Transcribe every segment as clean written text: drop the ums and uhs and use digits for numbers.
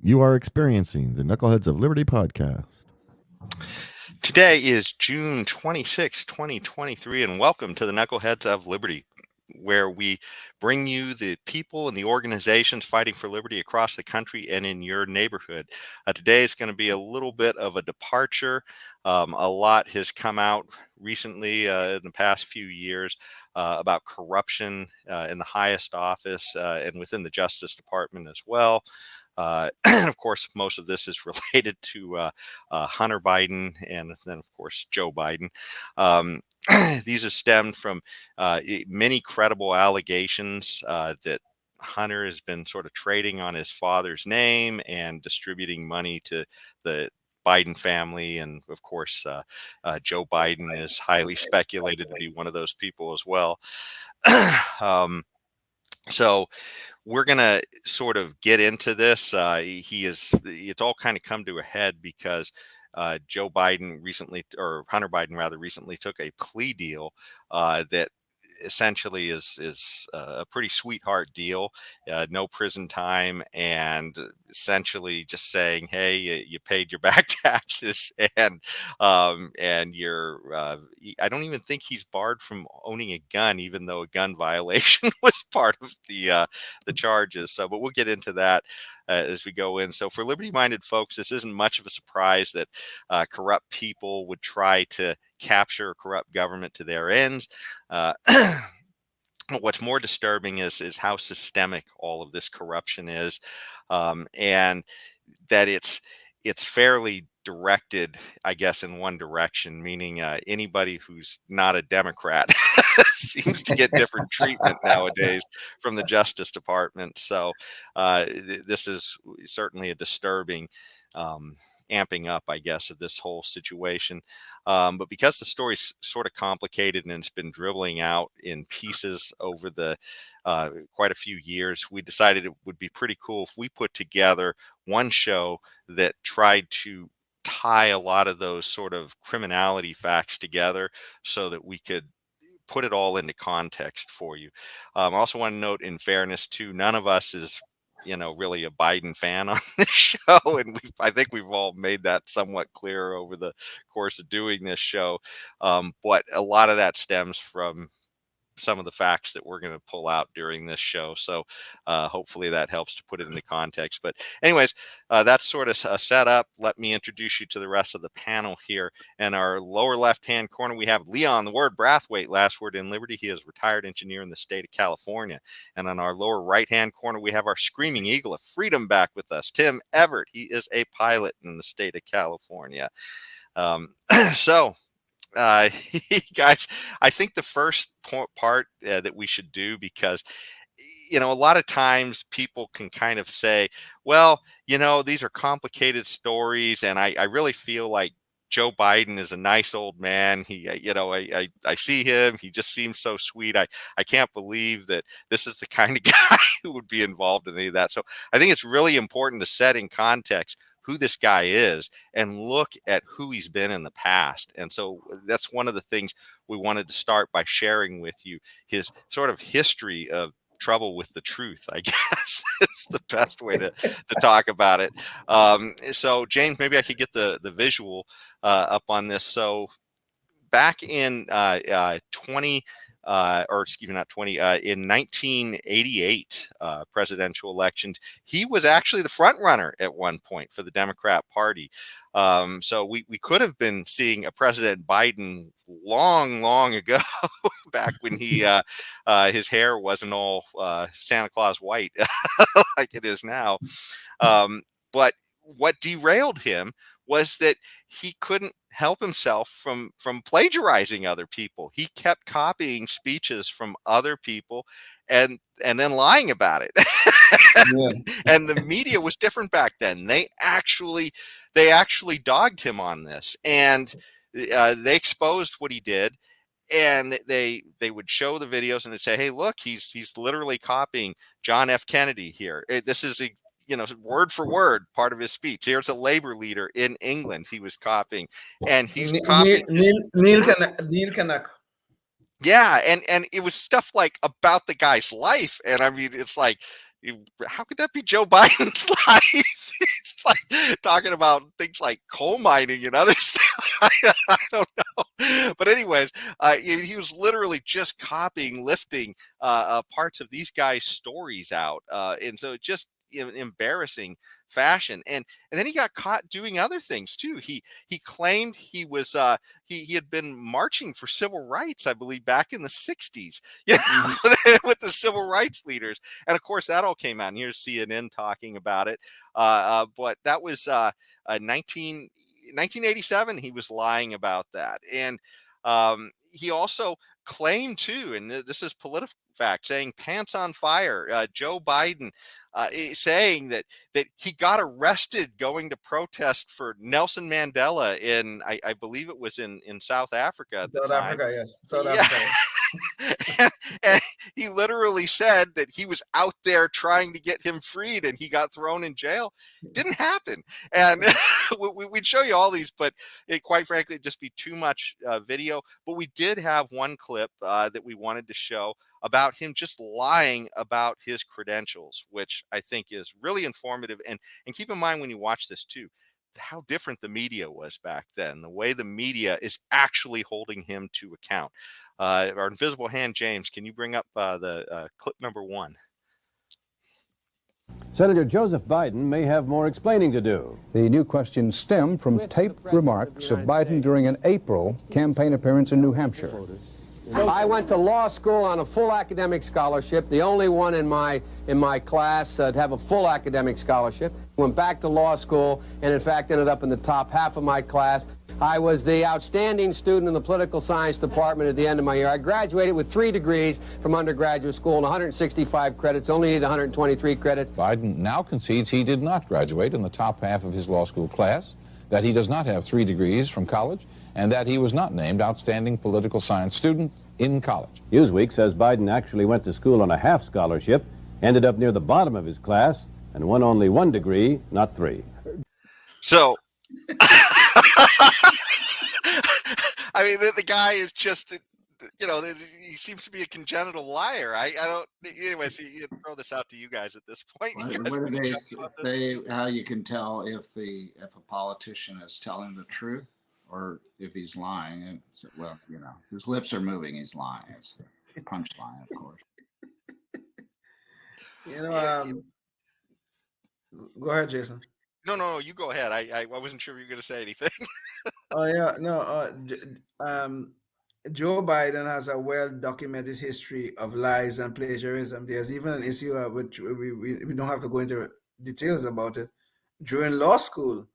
You are experiencing the Knuckleheads of Liberty podcast. Today is June 26, 2023, and welcome to the Knuckleheads of Liberty, where we bring you the people and the organizations fighting for liberty across the country and in your neighborhood. Today is going to be a little bit of a departure. A lot has come out recently in the past few years about corruption in the highest office and within the Justice Department as well. And of course, most of this is related to Hunter Biden and then, of course, Joe Biden. These have stemmed from many credible allegations that Hunter has been sort of trading on his father's name and distributing money to the Biden family. And of course, Joe Biden is highly speculated to be one of those people as well. So we're going to sort of get into this. It's all kind of come to a head because Joe Biden recently, or Hunter Biden rather, recently took a plea deal that essentially is a pretty sweetheart deal, no prison time, and essentially just saying, hey, you paid your back taxes, and you're I don't even think he's barred from owning a gun, even though a gun violation was part of the charges. So, but we'll get into that as we go in. So for liberty-minded folks, this isn't much of a surprise that corrupt people would try to capture a corrupt government to their ends. What's more disturbing is how systemic all of this corruption is, and that it's fairly directed, I guess, in one direction, meaning anybody who's not a Democrat seems to get different treatment nowadays from the Justice Department. So this is certainly a disturbing amping up, I guess, of this whole situation. But because the story's sort of complicated and it's been dribbling out in pieces over the quite a few years, we decided it would be pretty cool if we put together one show that tried to tie a lot of those sort of criminality facts together so that we could put it all into context for you. I also want to note, in fairness, too, none of us is really a Biden fan on this show, and I think we've all made that somewhat clear over the course of doing this show. But a lot of that stems from some of the facts that we're going to pull out during this show. So hopefully that helps to put it into context. But anyways, that's sort of a setup. Let me introduce you to the rest of the panel here. In our lower left-hand corner, we have Leon, the word Brathwaite, last word in Liberty. He is a retired engineer in the state of California. And on our lower right-hand corner, we have our screaming eagle of freedom back with us, Tim Everett. He is a pilot in the state of California. So guys, I think the first part that we should do, because a lot of times people can kind of say, well, these are complicated stories, and I really feel like Joe Biden is a nice old man. I see him. He just seems so sweet. I can't believe that this is the kind of guy who would be involved in any of that. So I think it's really important to set in context who this guy is and look at who he's been in the past. And so that's one of the things we wanted to start by sharing with you, his sort of history of trouble with the truth, I guess. It's the best way to talk about it. So James, maybe I could get the visual up on this. So back in 20 or excuse me, not 20, in 1988 presidential elections, he was actually the front runner at one point for the Democrat Party. So we could have been seeing a President Biden long ago, back when he his hair wasn't all Santa Claus white like it is now. But what derailed him was that he couldn't help himself from plagiarizing other people. He kept copying speeches from other people and then lying about it. And the media was different back then. They actually dogged him on this, and they exposed what he did. And they would show the videos and they'd say, hey, look, he's literally copying John F. Kennedy here. This is word for word part of his speech. Here's a labor leader in England he was copying, and he's copying Neil Kanak. Yeah, and it was stuff like about the guy's life, and I mean, it's like, how could that be Joe Biden's life? It's like talking about things like coal mining and other stuff. I don't know. But anyways, he was literally just copying, lifting parts of these guys' stories out. And so just in embarrassing fashion. And then he got caught doing other things too. He claimed he was he had been marching for civil rights, I believe, back in the 60s, you know, with the civil rights leaders. And of course, that all came out. And here's CNN talking about it. But that was 1987. He was lying about that. And he also claimed too, and this is political fact, saying pants on fire. Joe Biden saying that he got arrested going to protest for Nelson Mandela in, I believe it was in South Africa at the South time. Africa, yes. South Yeah. Africa. And he literally said that he was out there trying to get him freed and he got thrown in jail. Didn't happen. And we'd show you all these, but quite frankly, it'd just be too much video. But we did have one clip that we wanted to show about him just lying about his credentials, which I think is really informative. And keep in mind when you watch this too, how different the media was back then, the way the media is actually holding him to account. Our invisible hand, James, can you bring up the clip number 1? Senator Joseph Biden may have more explaining to do. The new questions stem from taped remarks of Biden during an April campaign appearance in New Hampshire. I went to law school on a full academic scholarship, the only one in my class to have a full academic scholarship. Went back to law school and in fact ended up in the top half of my class. I was the outstanding student in the political science department at the end of my year. I graduated with 3 degrees from undergraduate school and 165 credits, only needed 123 credits. Biden now concedes he did not graduate in the top half of his law school class, that he does not have 3 degrees from college, and that he was not named outstanding political science student in college. Newsweek says Biden actually went to school on a half scholarship, ended up near the bottom of his class, and won only 1 degree, not 3. So, I mean, the guy is just, you know, he seems to be a congenital liar. I don't, anyways, you throw this out to you guys at this point. What do they say, how you can tell if a politician is telling the truth or if he's lying? Well, you know, his lips are moving, he's lying. It's a punchline, of course. You know, go ahead, Jason. No, you go ahead. I wasn't sure if you were going to say anything. Oh yeah, no. Joe Biden has a well-documented history of lies and plagiarism. There's even an issue which we don't have to go into details about it. During law school,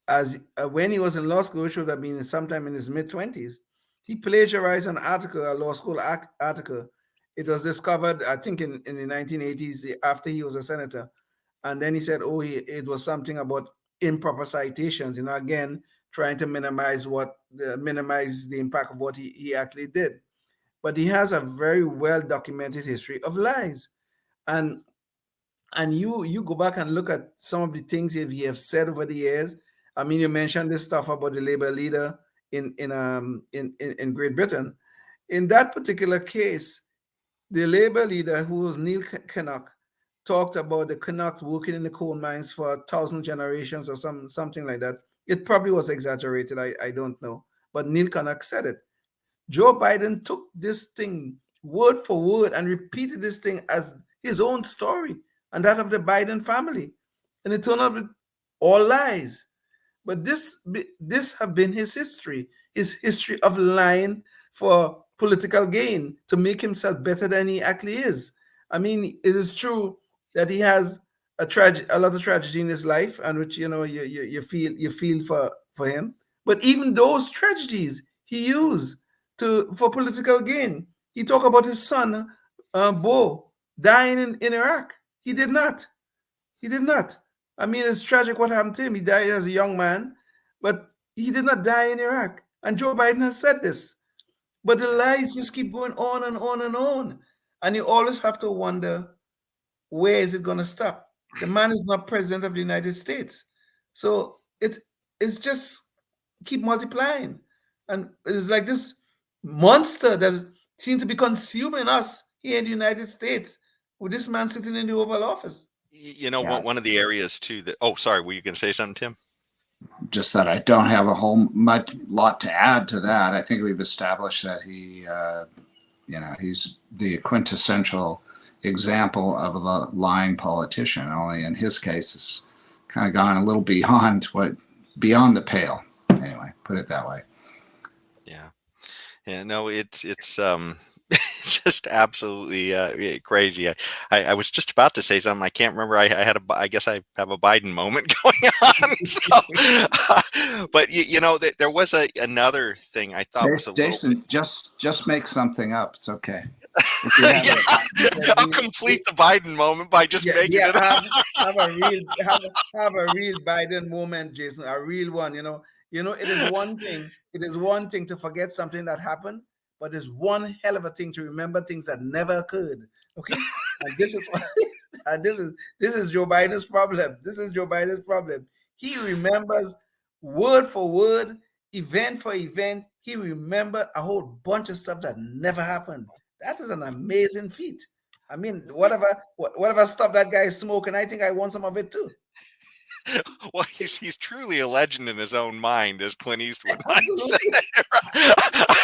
as when he was in law school, which would have been sometime in his mid-20s, he plagiarized an article, a law school article. It was discovered, I think, in the 1980s after he was a senator. And then he said, oh, it was something about improper citations, you know, again, trying to minimize the impact of what he actually did. But he has a very well-documented history of lies. And you go back and look at some of the things he have said over the years. I mean, you mentioned this stuff about the Labour leader in Great Britain. In that particular case, the Labour leader, who was Neil Kinnock, talked about the Canucks working in the coal mines for 1,000 generations or something like that. It probably was exaggerated. I don't know. But Neil Kinnock said it. Joe Biden took this thing word for word and repeated this thing as his own story and that of the Biden family. And it turned out all lies. But this have been his history of lying for political gain to make himself better than he actually is. I mean, it is true that he has a lot of tragedy in his life, and which, you know, you feel for him. But even those tragedies he used for political gain. He talked about his son, Bo, dying in Iraq. He did not. I mean, it's tragic what happened to him. He died as a young man, but he did not die in Iraq. And Joe Biden has said this. But the lies just keep going on and on and on. And you always have to wonder, where is it going to stop? The man is not president of the United States. So it's just keep multiplying. And it's like this monster that seems to be consuming us here in the United States with this man sitting in the Oval Office. You know, Yeah. one of the areas too that, oh, sorry, were you going to say something, Tim? Just that I don't have a lot to add to that. I think we've established that he's the quintessential example of a lying politician. Only in his case, it's kind of gone a little beyond the pale. Anyway, put it that way. Yeah. Yeah, no, it's just absolutely crazy. I was just about to say something. I can't remember. I guess I have a Biden moment going on. So, but you know, there was another thing I thought was a little bit. Jason, just make something up. It's okay. Yeah, I'll complete the Biden moment by just making it up. have a real Biden moment, Jason. A real one. It is one thing. It is one thing to forget something that happened, but it's one hell of a thing to remember things that never occurred. Okay, and this is and this is Joe Biden's problem. This is Joe Biden's problem. He remembers word for word, event for event. He remembered a whole bunch of stuff that never happened. That is an amazing feat. I mean, whatever stuff that guy is smoking, I think I want some of it too. Well, he's truly a legend in his own mind, as Clint Eastwood might say.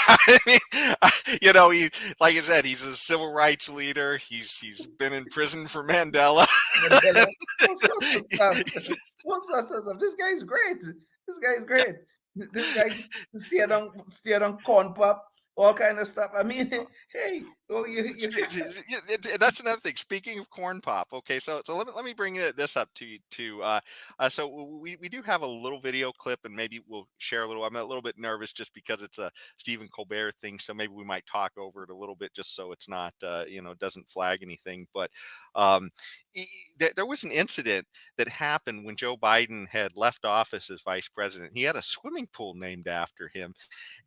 I mean, you know, like I said, he's a civil rights leader. He's been in prison for Mandela. What's that stuff? This guy's great. This guy's great. This guy steered on corn pop, all kind of stuff. I mean, hey, that's another thing. Speaking of corn pop, okay, so let me bring this up to you too. So we do have a little video clip, and maybe we'll share a little. I'm a little bit nervous just because it's a Stephen Colbert thing, so maybe we might talk over it a little bit just so it's not doesn't flag anything. But there was an incident that happened when Joe Biden had left office as vice president. He had a swimming pool named after him.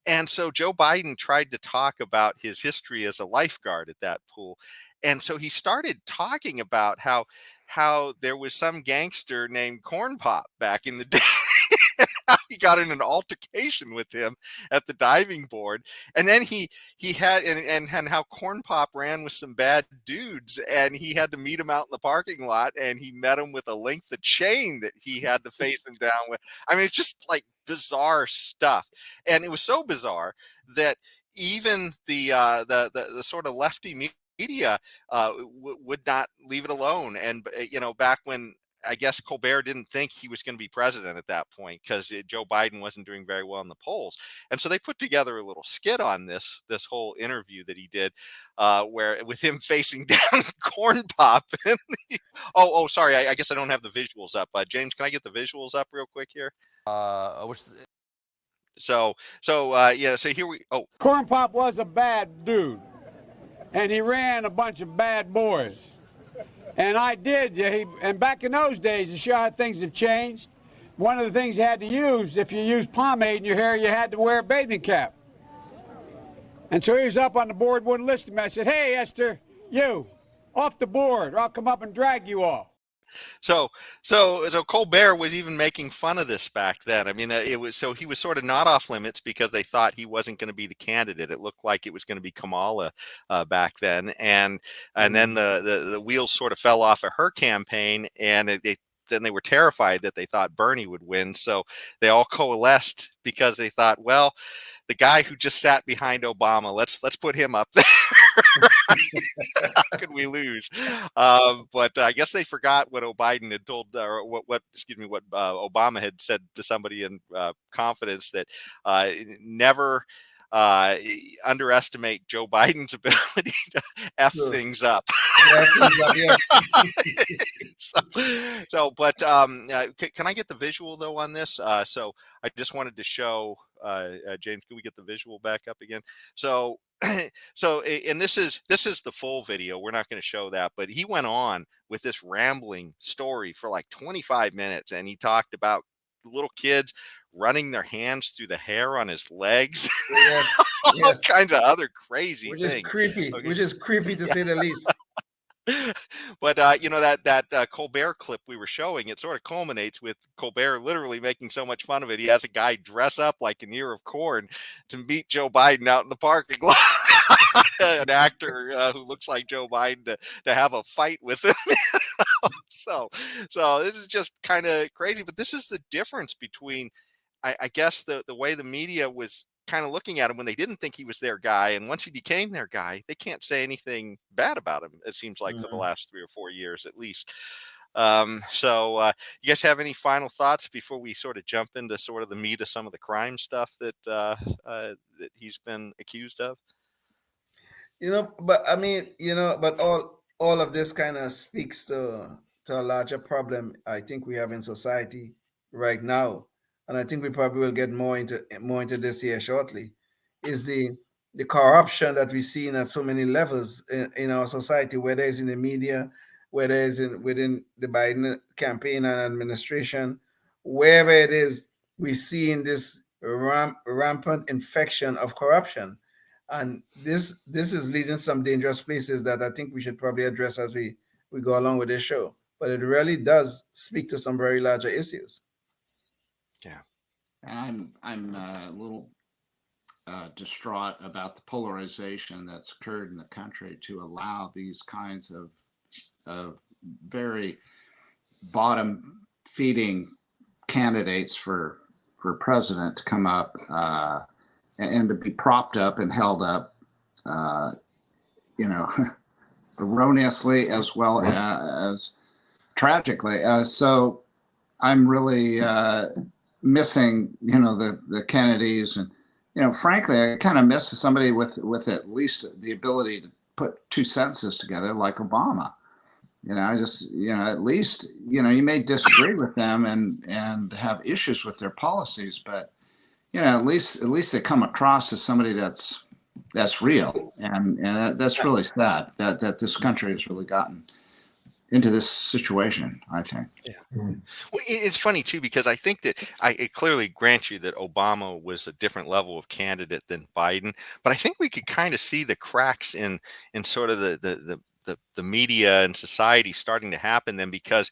And so Joe Biden tried to talk about his history as a lifeguard at that pool. And so he started talking about how there was some gangster named Corn Pop back in the day. He got in an altercation with him at the diving board, and then he had and how Corn Pop ran with some bad dudes, and he had to meet him out in the parking lot, and he met him with a length of chain that he had to face him down with. I mean, it's just like bizarre stuff, and it was so bizarre that even the sort of lefty media would not leave it alone. And back when I guess Colbert didn't think he was going to be president at that point because Joe Biden wasn't doing very well in the polls, and so they put together a little skit on this whole interview that he did, where with him facing down Corn Pop. Sorry, I guess I don't have the visuals up. James, can I get the visuals up real quick here? So here we. Oh, Corn Pop was a bad dude, and he ran a bunch of bad boys. And I did, and back in those days, to show how things have changed, one of the things you had to use, if you used pomade in your hair, you had to wear a bathing cap. And so he was up on the board, wouldn't listen to me. I said, hey, Esther, you, off the board, or I'll come up and drag you off. So Colbert was even making fun of this back then. I mean, he was sort of not off limits because they thought he wasn't going to be the candidate. It looked like it was going to be Kamala back then, and then the wheels sort of fell off of her campaign, and then they were terrified that they thought Bernie would win. So they all coalesced because they thought, well, the guy who just sat behind Obama, let's put him up there. How could we lose? But I guess they forgot what Biden had told, or what Obama had said to somebody in confidence, that never underestimate Joe Biden's ability to F things up. But can I get the visual though on this? So I just wanted to show James. Can we get the visual back up again? So and this is the full video. We're not going to show that, but he went on with this rambling story for like 25 minutes, and he talked about little kids running their hands through the hair on his legs. All kinds of other crazy things. Which is creepy to say the least. But that Colbert clip we were showing, it sort of culminates with Colbert literally making so much fun of it. He has a guy dress up like an ear of corn to meet Joe Biden out in the parking lot. An actor who looks like Joe Biden to have a fight with him. So, so this is just kind of crazy. But this is the difference between, I guess, the way the media was kind of looking at him when they didn't think he was their guy, and once he became their guy, they can't say anything bad about him. It seems like for the last 3 or 4 years at least. You guys have any final thoughts before we sort of jump into sort of the meat of some of the crime stuff that that he's been accused of? But I mean, but all of this kind of speaks to a larger problem I think we have in society right now, and I think we probably will get more into this here shortly. Is the corruption that we see at so many levels in our society, whether it's in the media, whether it's within the Biden campaign and administration, wherever it is, we see in this rampant infection of corruption, and this is leading some dangerous places that I think we should probably address as we go along with this show. But it really does speak to some very larger issues. Yeah, and I'm a little distraught about the polarization that's occurred in the country to allow these kinds of very bottom feeding candidates for president to come up and to be propped up and held up, erroneously as well as tragically. So I'm really missing, the Kennedys, and frankly, I kind of miss somebody with at least the ability to put two sentences together, like Obama. At least, you may disagree with them and have issues with their policies, but at least they come across as somebody that's real, and that's really sad that this country has really gotten into this situation, I think. yeah. Well, it's funny too, because I think that I clearly grant you that Obama was a different level of candidate than Biden, but I think we could kind of see the cracks in sort of the media and society starting to happen then, because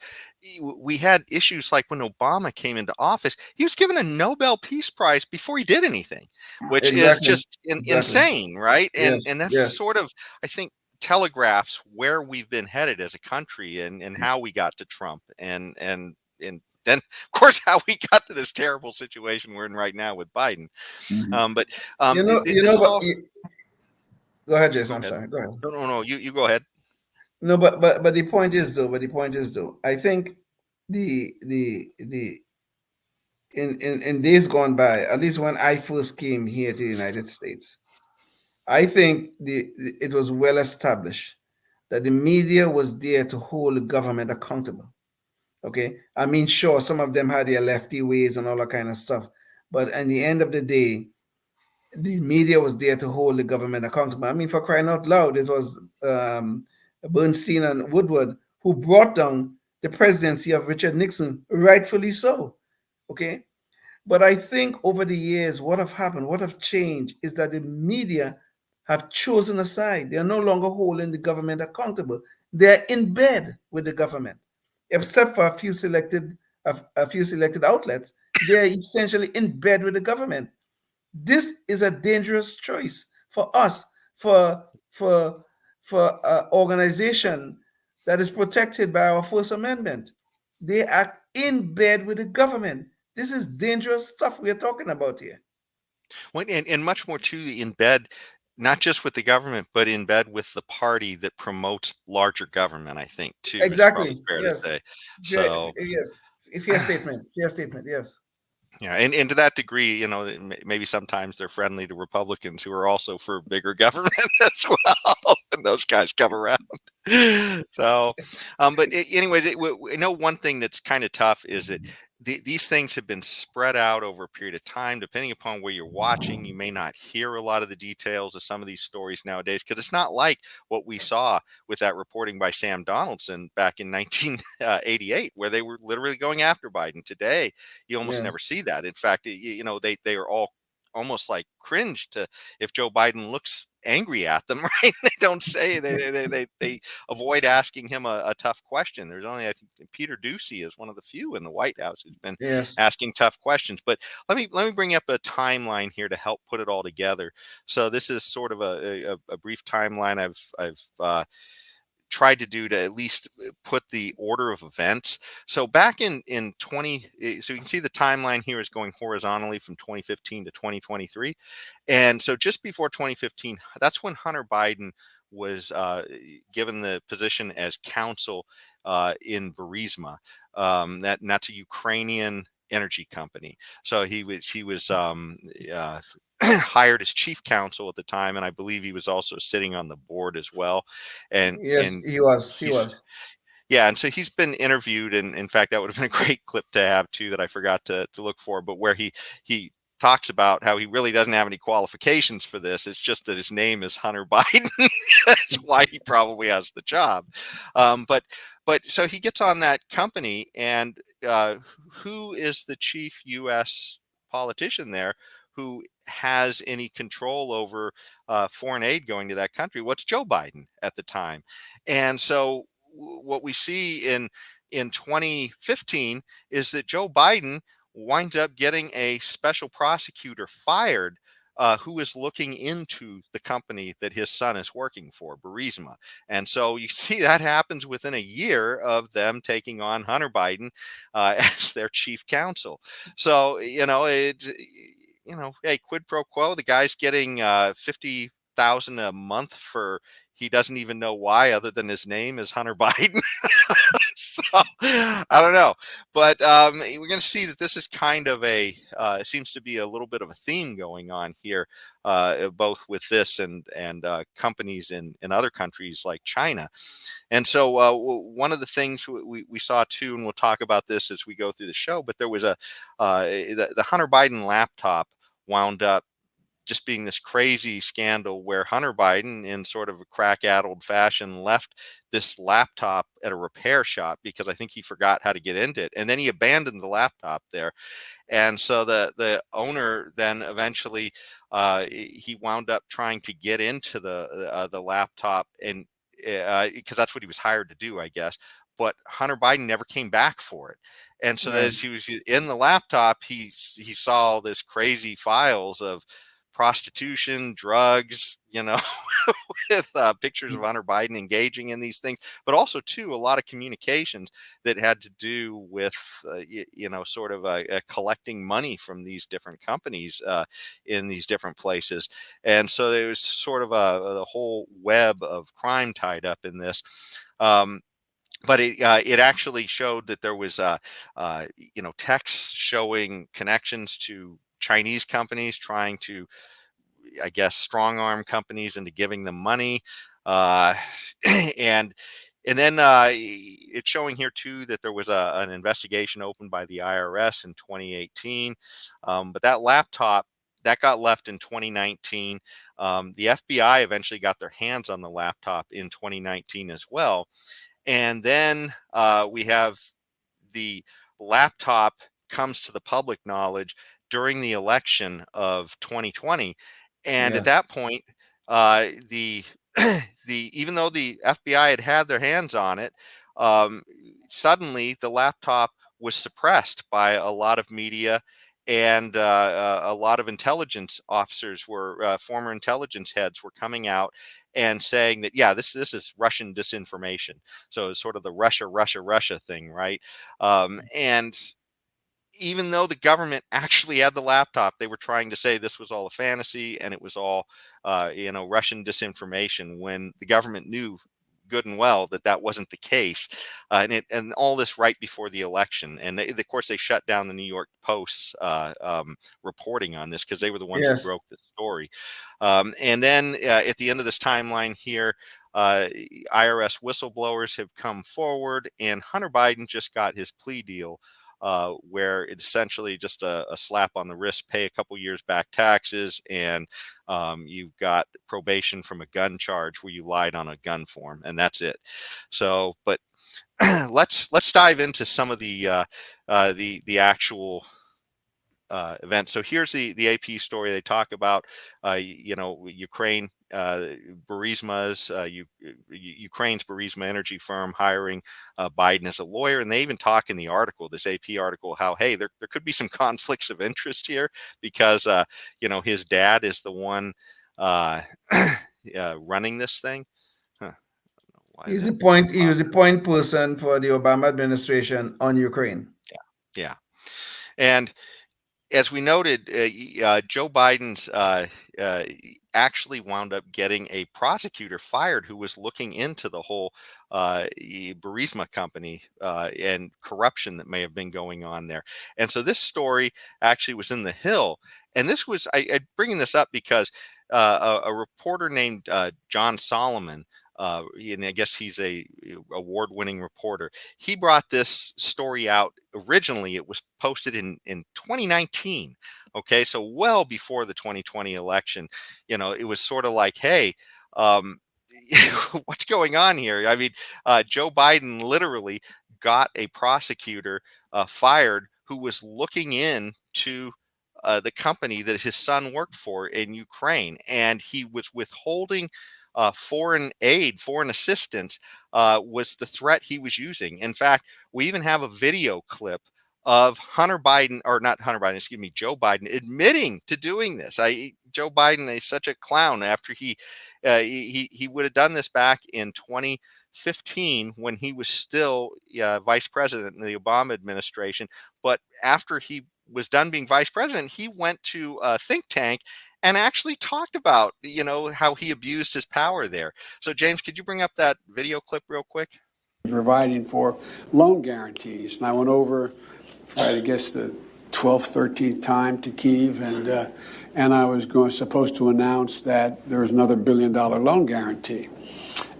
we had issues like when Obama came into office, he was given a Nobel Peace Prize before he did anything, which is Exactly. just insane, right? And Yes. that's Yes. sort of, I think, telegraphs where we've been headed as a country, and how we got to Trump, and then of course how we got to this terrible situation we're in right now with Biden. But this is all. Go ahead, Jason. Go I'm ahead. sorry. Go ahead. No. You go ahead. No, but the point is though, I think the in days gone by, at least when I first came here to the United States, I think it was well established that the media was there to hold the government accountable. Okay, I mean, sure, some of them had their lefty ways and all that kind of stuff, but at the end of the day, the media was there to hold the government accountable. I mean, for crying out loud, it was Bernstein and Woodward who brought down the presidency of Richard Nixon, rightfully so. Okay, but I think over the years, what have happened, what have changed, is that the media have chosen a side. They are no longer holding the government accountable. They're in bed with the government, except for a few selected outlets. They're essentially in bed with the government. This is a dangerous choice for us, for organization that is protected by our First Amendment. They are in bed with the government. This is dangerous stuff we are talking about here. Well, and much more too, in bed, not just with the government, but in bed with the party that promotes larger government, I think too, is probably Exactly. fair to Yes. say. So Yes. Fair statement. Fair statement. Yes. yeah, and to that degree, maybe sometimes they're friendly to Republicans who are also for bigger government as well, and those guys come around. So, but anyways, I know one thing that's kind of tough is that these things have been spread out over a period of time. Depending upon where you're watching, you may not hear a lot of the details of some of these stories nowadays, because it's not like what we saw with that reporting by Sam Donaldson back in 1988, where they were literally going after Biden. Today, you almost Yes. never see that. In fact, they are all almost like cringe to if Joe Biden looks angry at them, right? They don't say they avoid asking him a tough question. There's only, I think, Peter Ducey is one of the few in the White House who's been Yes. asking tough questions. But let me bring up a timeline here to help put it all together. So this is sort of a brief timeline I've tried to do to at least put the order of events. So back in 20, so you can see the timeline here is going horizontally from 2015 to 2023. And so just before 2015, that's when Hunter Biden was given the position as counsel in Burisma, that's a Ukrainian energy company. So he was hired as chief counsel at the time, and I believe he was also sitting on the board as well. And Yes, he was. He was. Yeah, and so he's been interviewed, and in fact, that would have been a great clip to have too that I forgot to look for, but where he talks about how he really doesn't have any qualifications for this. It's just that his name is Hunter Biden. That's why he probably has the job. But so he gets on that company, and who is the chief U.S. politician there who has any control over foreign aid going to that country? What's Joe Biden at the time? And so what we see in 2015 is that Joe Biden winds up getting a special prosecutor fired who is looking into the company that his son is working for, Burisma. And so you see that happens within a year of them taking on Hunter Biden as their chief counsel. So, hey, quid pro quo, the guy's getting 50,000 a month for, he doesn't even know why, other than his name is Hunter Biden. So I don't know, but we're going to see that this is kind of it seems to be a little bit of a theme going on here, both with this and companies in other countries like China. And so one of the things we saw too, and we'll talk about this as we go through the show, but there was the Hunter Biden laptop wound up just being this crazy scandal where Hunter Biden, in sort of a crack-addled fashion, left this laptop at a repair shop because I think he forgot how to get into it, and then he abandoned the laptop there. And so the owner then eventually he wound up trying to get into the laptop, and because that's what he was hired to do, I guess. But Hunter Biden never came back for it. And so as he was in the laptop, he saw all this crazy files of prostitution, drugs, with pictures of Hunter Biden engaging in these things, but also too a lot of communications that had to do with sort of collecting money from these different companies in these different places. And so there was sort of a whole web of crime tied up in this. But it actually showed that there was texts showing connections to Chinese companies trying to, I guess, strong arm companies into giving them money, and then it's showing here too that there was an investigation opened by the IRS in 2018, but that laptop that got left in 2019. The FBI eventually got their hands on the laptop in 2019 as well, and then we have the laptop comes to the public knowledge during the election of 2020. And at that point, the even though the FBI had their hands on it, suddenly the laptop was suppressed by a lot of media, and a lot of intelligence officers were former intelligence heads were coming out and saying that, yeah, this is Russian disinformation. So it's sort of the Russia thing, right? And even though the government actually had the laptop, they were trying to say this was all a fantasy and it was all, Russian disinformation, when the government knew good and well that that wasn't the case, and all this right before the election. And of course, they shut down the New York Post's reporting on this because they were the ones who broke the story. And then at the end of this timeline here, IRS whistleblowers have come forward, and Hunter Biden just got his plea deal, where it's essentially just a slap on the wrist, pay a couple years back taxes, and you've got probation from a gun charge where you lied on a gun form, and that's it. So, but let's dive into some of the actual events. So here's the AP story. They talk about Ukraine, Burisma's Ukraine's Burisma energy firm hiring Biden as a lawyer, and they even talk in the article, this AP article, how hey, there could be some conflicts of interest here because his dad is the one running this thing. He's the point. He was the point person for the Obama administration on Ukraine. Yeah. And as we noted, Joe Biden's actually wound up getting a prosecutor fired who was looking into the whole Burisma company and corruption that may have been going on there. And so this story actually was in the Hill. And this was, I'm bringing this up because a reporter named John Solomon, and I guess he's a award-winning reporter. He brought this story out originally. It was posted in 2019. Okay, so well before the 2020 election. It was sort of like, hey, what's going on here? I mean, Joe Biden literally got a prosecutor fired who was looking into the company that his son worked for in Ukraine, and he was withholding foreign aid, foreign assistance was the threat he was using. In fact, we even have a video clip of Hunter Biden, or not Hunter Biden, excuse me, Joe Biden admitting to doing this. Joe Biden is such a clown after he would have done this back in 2015 when he was still vice president in the Obama administration. But after he was done being vice president, he went to a think tank and actually talked about, how he abused his power there. So, James, could you bring up that video clip real quick? Providing for loan guarantees. And I went over for, I guess, the 12th, 13th time to Kyiv, and I was supposed to announce that there was another $1 billion loan guarantee.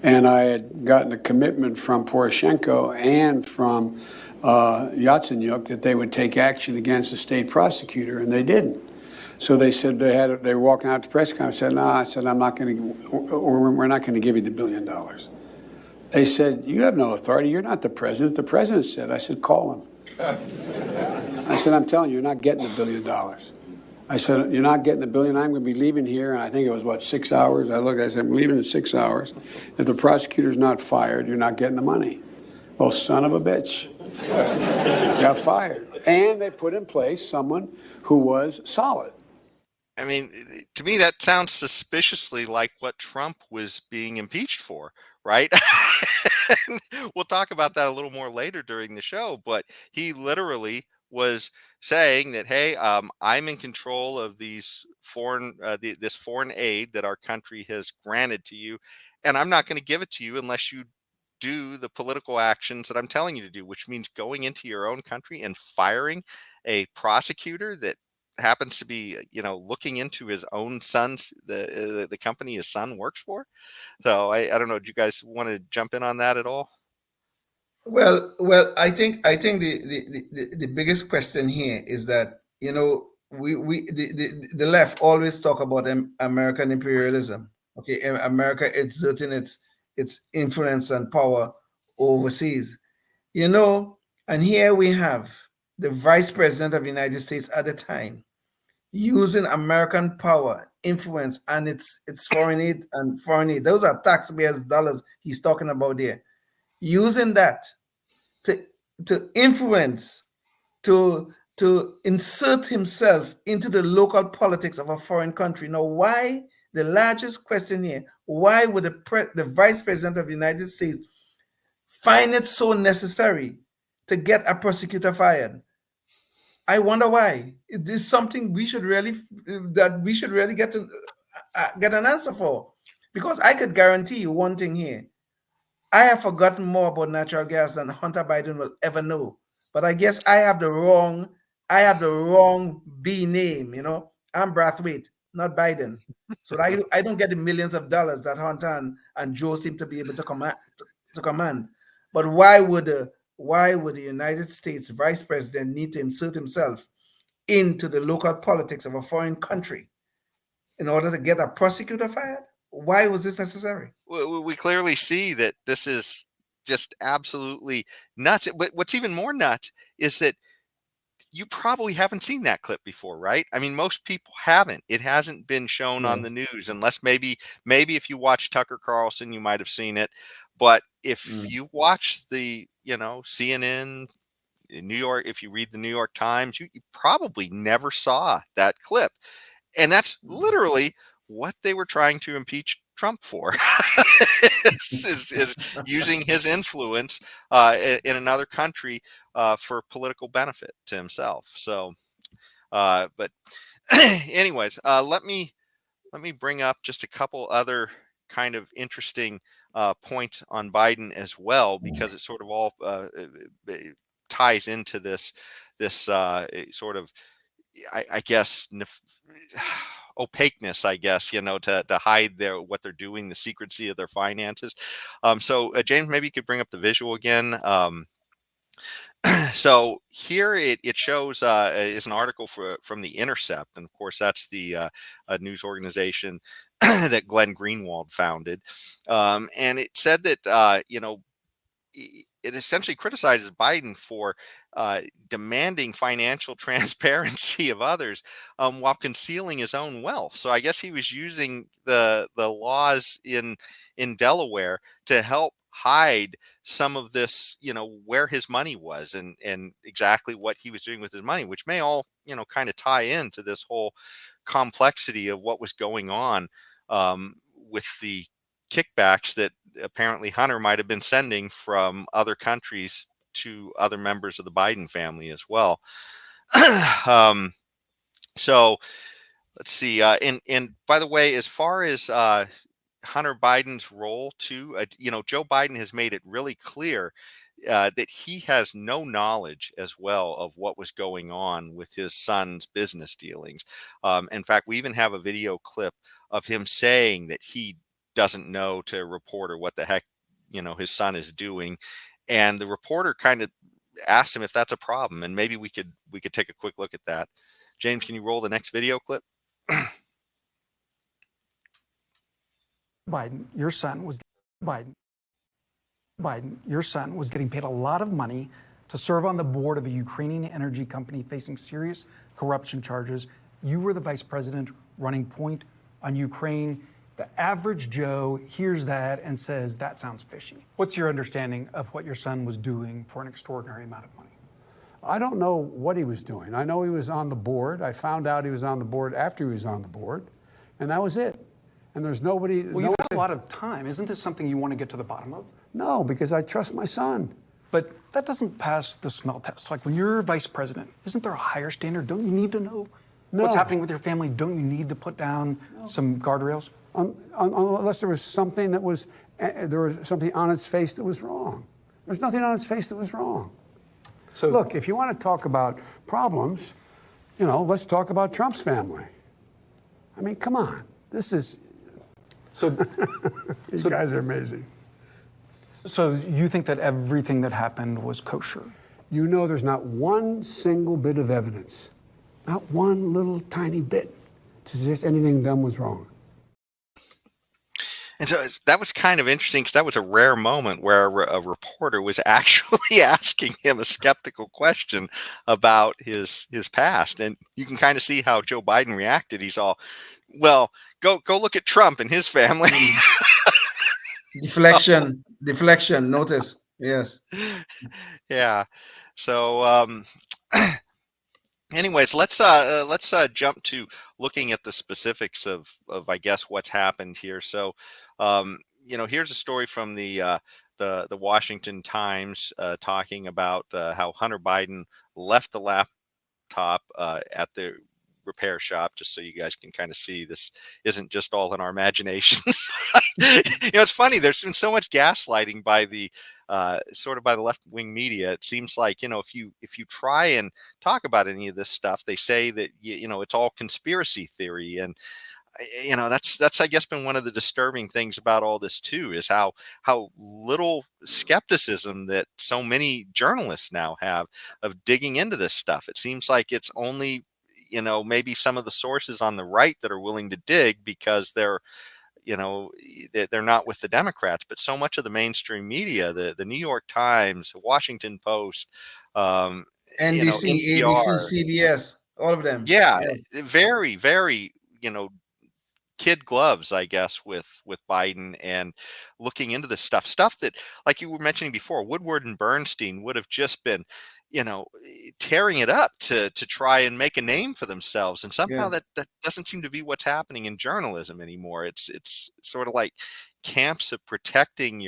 And I had gotten a commitment from Poroshenko and from Yatsenyuk that they would take action against the state prosecutor, and they didn't. So they said they were walking out to press conference. I said, no, I said, I'm not going to, or we're not going to give you the $1 billion. They said, you have no authority. You're not the president. The president said. I said, call him. I said, I'm telling you, you're not getting the $1 billion. I said, you're not getting the $1 billion. I'm going to be leaving here. And I think it was, 6 hours? I said, I'm leaving in 6 hours. If the prosecutor's not fired, you're not getting the money. Well, son of a bitch. Got fired. And they put in place someone who was solid. I mean, to me, that sounds suspiciously like what Trump was being impeached for, right? We'll talk about that a little more later during the show, but he literally was saying that, hey, I'm in control of these this foreign aid that our country has granted to you, and I'm not going to give it to you unless you do the political actions that I'm telling you to do, which means going into your own country and firing a prosecutor that happens to be, looking into his own son's, the company his son works for. So I don't know. Do you guys want to jump in on that at all? Well, I think the biggest question here is that, the left always talk about American imperialism. Okay, America exerting its influence and power overseas. And here we have the vice president of the United States at the time using American power, influence, and its foreign aid and foreign aid. Those are taxpayers' dollars he's talking about there. Using that to influence, to insert himself into the local politics of a foreign country. Now, why? The largest question here: why would the vice president of the United States find it so necessary to get a prosecutor fired? I wonder why. It is something we should really get an answer for, because I could guarantee you one thing here: I have forgotten more about natural gas than Hunter Biden will ever know. But I guess I have the wrong B name. I'm Brathwaite, not Biden. So I don't get the millions of dollars that Hunter and Joe seem to be able to command. But why would the United States vice president need to insert himself into the local politics of a foreign country in order to get a prosecutor fired? Why was this necessary? We clearly see that this is just absolutely nuts. But what's even more nuts is that you probably haven't seen that clip before, right? I mean, most people haven't. It hasn't been shown on the news, unless maybe if you watch Tucker Carlson, you might have seen it. But if you watch the, CNN, New York, if you read the New York Times, you probably never saw that clip. And that's literally what they were trying to impeach Trump for. is using his influence in another country for political benefit to himself. So, but anyways, let me bring up just a couple other kind of interesting points on Biden as well, because it sort of all ties into this sort of, I guess, opaqueness, I guess, to hide what they're doing, the secrecy of their finances. So James, maybe you could bring up the visual again. So here it shows is an article from The Intercept, and of course that's the news organization that Glenn Greenwald founded, and it said that it essentially criticizes Biden for demanding financial transparency of others while concealing his own wealth. So I guess he was using the laws in Delaware to help hide some of this, where his money was and exactly what he was doing with his money, which may all, kind of tie into this whole complexity of what was going on with the kickbacks that apparently Hunter might have been sending from other countries to other members of the Biden family as well. So let's see. And by the way, as far as Hunter Biden's role too, Joe Biden has made it really clear that he has no knowledge as well of what was going on with his son's business dealings. In fact, we even have a video clip of him saying that he doesn't know to a reporter what the heck, his son is doing. And the reporter kind of asked him if that's a problem. And maybe we could take a quick look at that. James, can you roll the next video clip? Biden, your son was getting paid a lot of money to serve on the board of a Ukrainian energy company facing serious corruption charges. You were the vice president running point on Ukraine. The average Joe hears that and says, that sounds fishy. What's your understanding of what your son was doing for an extraordinary amount of money? I don't know what he was doing. I know he was on the board. I found out he was on the board after he was on the board, and that was it. And there's nobody... Well, you've had a lot of time. Isn't this something you want to get to the bottom of? No, because I trust my son. But that doesn't pass the smell test. Like when you're vice president, isn't there a higher standard? Don't you need to know what's happening with your family? Don't you need to put down some guardrails? Unless there was something that was, there was something on its face that was wrong. There's nothing on its face that was wrong. So look, if you want to talk about problems, let's talk about Trump's family. I mean, come on. This is... So these guys are amazing. So you think that everything that happened was kosher? There's not one single bit of evidence, not one little tiny bit, to suggest anything done was wrong. And so that was kind of interesting because that was a rare moment where a reporter was actually asking him a skeptical question about his past. And you can kind of see how Joe Biden reacted. He's all, well, go look at Trump and his family. Deflection, notice. Yes. Yeah. So anyways, let's jump to looking at the specifics of I guess what's happened here. So here's a story from the Washington Times talking about how Hunter Biden left the laptop at the repair shop, just so you guys can kind of see this isn't just all in our imaginations. It's funny, there's been so much gaslighting by the sort of by the left-wing media. It seems like, if you try and talk about any of this stuff, they say that it's all conspiracy theory. And that's I guess been one of the disturbing things about all this too, is how little skepticism that so many journalists now have of digging into this stuff. It seems like it's only maybe some of the sources on the right that are willing to dig because they're not with the Democrats, but so much of the mainstream media, the New York Times, Washington Post, NBC, NPR, ABC, CBS, all of them. Yeah, very, very, kid gloves, I guess, with Biden and looking into this stuff that, like you were mentioning before, Woodward and Bernstein would have just been, tearing it up to try and make a name for themselves. And somehow Yeah. that doesn't seem to be what's happening in journalism anymore. It's sort of like camps of protecting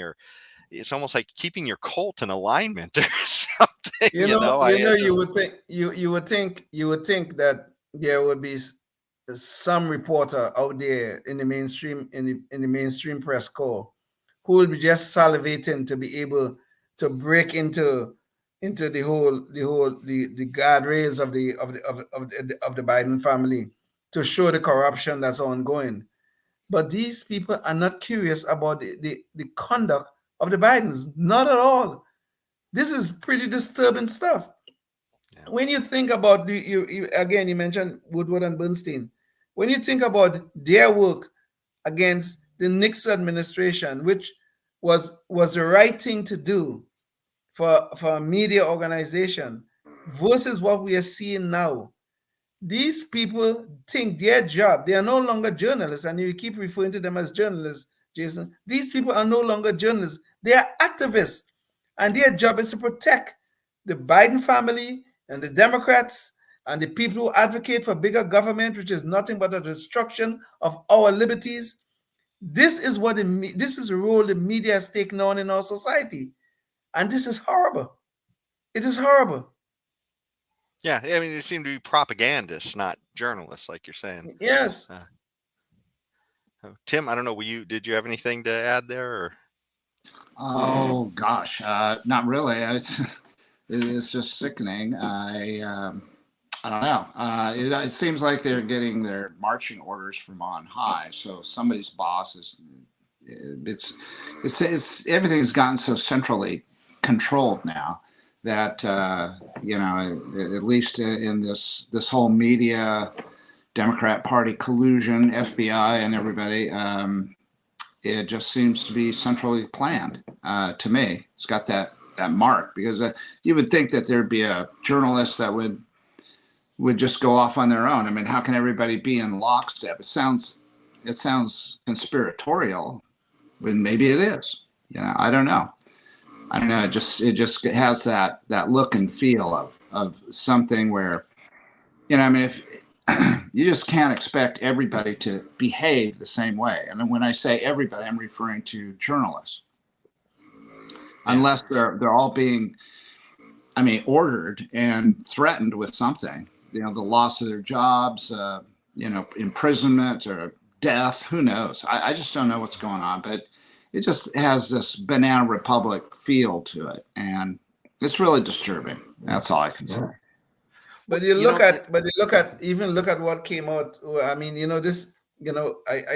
it's almost like keeping your cult in alignment or something, You would think you would think that there would be some reporter out there in the mainstream in the mainstream press corps who will be just salivating to be able to break into the guardrails of the Biden family to show the corruption that's ongoing. But these people are not curious about the conduct of the Bidens. Not at all. This is pretty disturbing stuff. Yeah. When you think about you again, you mentioned Woodward and Bernstein. When you think about their work against the Nixon administration, which was the right thing to do for a media organization, versus what we are seeing now, these people think their job, they are no longer journalists, and you keep referring to them as journalists, Jason. These people are no longer journalists, they are activists, and their job is to protect the Biden family and the Democrats and the people who advocate for bigger government, which is nothing but a destruction of our liberties. This is this is the role the media has taken on in our society, and this is horrible. It is horrible. Yeah, I mean, they seem to be propagandists, not journalists, like you're saying. Yes. Tim, I don't know. Did you have anything to add there? Or? Oh gosh, not really. It's just sickening. I don't know. It seems like they're getting their marching orders from on high. So somebody's boss is. It's everything's gotten so centrally controlled now that at least in this whole media, Democrat Party collusion, FBI, and everybody. It just seems to be centrally planned to me. It's got that mark, because you would think that there'd be a journalist that would just go off on their own. I mean, how can everybody be in lockstep? It sounds conspiratorial, when maybe it is. I don't know. It just has that look and feel of something where, if you just can't expect everybody to behave the same way. And when I say everybody, I'm referring to journalists, unless they're all being, ordered and threatened with something. The loss of their jobs, imprisonment or death. Who knows? I just don't know what's going on, but it just has this banana republic feel to it, and it's really disturbing. That's all I can say. But you look at what came out. I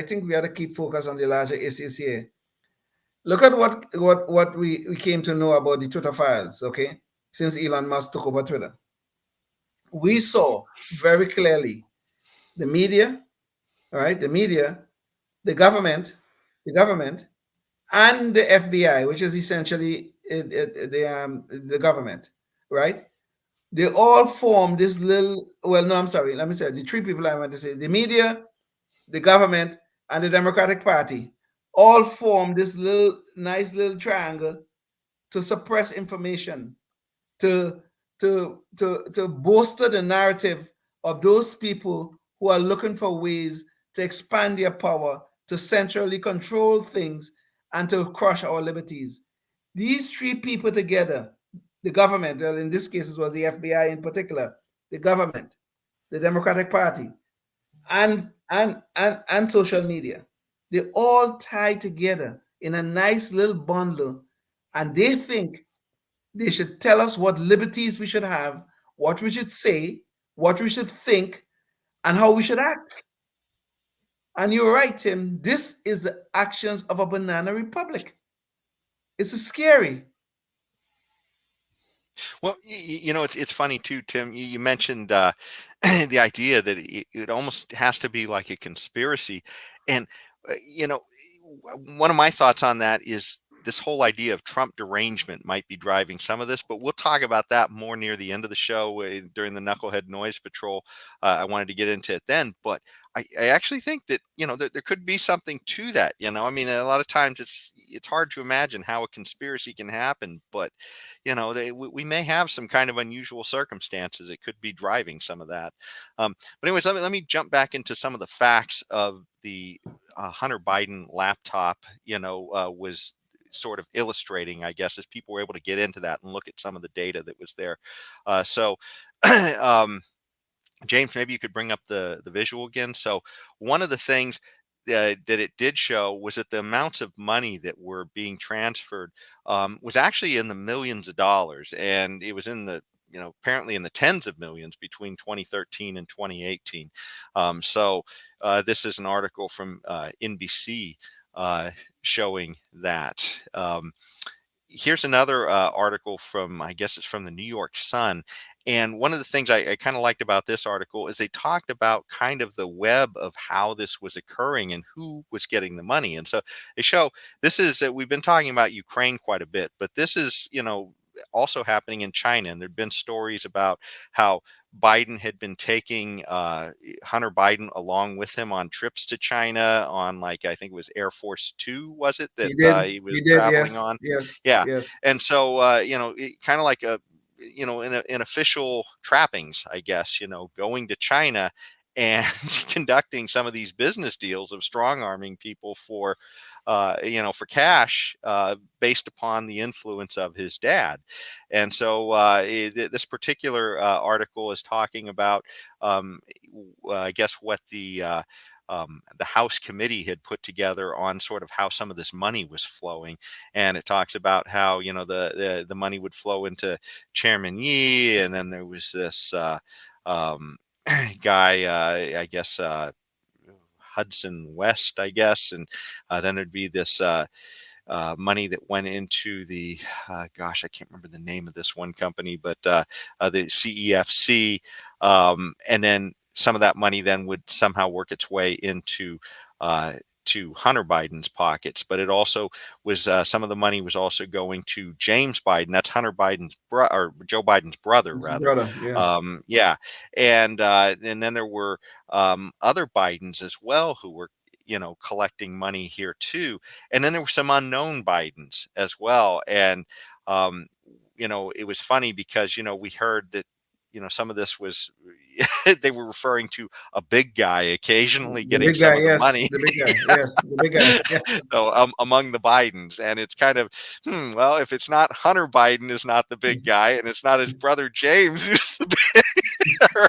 think we have to keep focus on the larger issues here. Look at what we came to know about the Twitter files, okay? Since Elon Musk took over Twitter. We saw very clearly the media, all right, the government, and the FBI, which is essentially the government, right? They all form this little, let me say, the three people I want to say, the media, the government, and the Democratic Party, all form this nice little triangle to suppress information, to bolster the narrative of those people who are looking for ways to expand their power, to centrally control things, and to crush our liberties. These three people together, the government, well, in this case it was the FBI in particular, the government, the Democratic Party, and social media, they all tie together in a nice little bundle, and they think they should tell us what liberties we should have, what we should say, what we should think, and how we should act. And you're right, Tim. This is the actions of a banana republic. It's scary. Well, it's funny too, Tim. You mentioned the idea that it almost has to be like a conspiracy, and one of my thoughts on that is this whole idea of Trump derangement might be driving some of this, but we'll talk about that more near the end of the show during the Knucklehead Noise Patrol. I wanted to get into it then, but I actually think that, there could be something to that. I mean, a lot of times it's hard to imagine how a conspiracy can happen, but we may have some kind of unusual circumstances that could be driving some of that. But anyways, let me jump back into some of the facts of the Hunter Biden laptop. Was sort of illustrating, I guess, as people were able to get into that and look at some of the data that was there. So James, maybe you could bring up the visual again. So one of the things that it did show was that the amounts of money that were being transferred was actually in the millions of dollars, and it was in the apparently in the tens of millions between 2013 and 2018. So this is an article from NBC showing that. Here's another article from, I guess it's from the New York Sun. And one of the things I kind of liked about this article is they talked about kind of the web of how this was occurring and who was getting the money. And so they show this is, we've been talking about Ukraine quite a bit, but this is, also happening in China. And there'd been stories about how Biden had been taking Hunter Biden along with him on trips to China on, like, I think it was Air Force Two, was it, that he was traveling on? Yes. Yeah. Yes. And so, kind of like in official trappings, I guess, going to China and conducting some of these business deals of strong arming people for cash based upon the influence of his dad. And so this particular article is talking about, I guess, what the House committee had put together on sort of how some of this money was flowing, and it talks about how the money would flow into Chairman Yi, and then there was this guy, I guess Hudson West, I guess, and then there'd be this money that went into the gosh, I can't remember the name of this one company, but the CEFC, and then some of that money then would somehow work its way into to Hunter Biden's pockets. But it also was some of the money was also going to James Biden. That's Hunter Biden's or Joe Biden's brother, His rather. brother, yeah. Yeah, and then there were other Bidens as well who were collecting money here too. And then there were some unknown Bidens as well. And it was funny because we heard that some of this was they were referring to a big guy occasionally getting some of the money. The big guy, yes, the big guy. Yeah. So among the Bidens, and it's kind of well, if it's not Hunter Biden is not the big guy, and it's not his brother James who's the big or,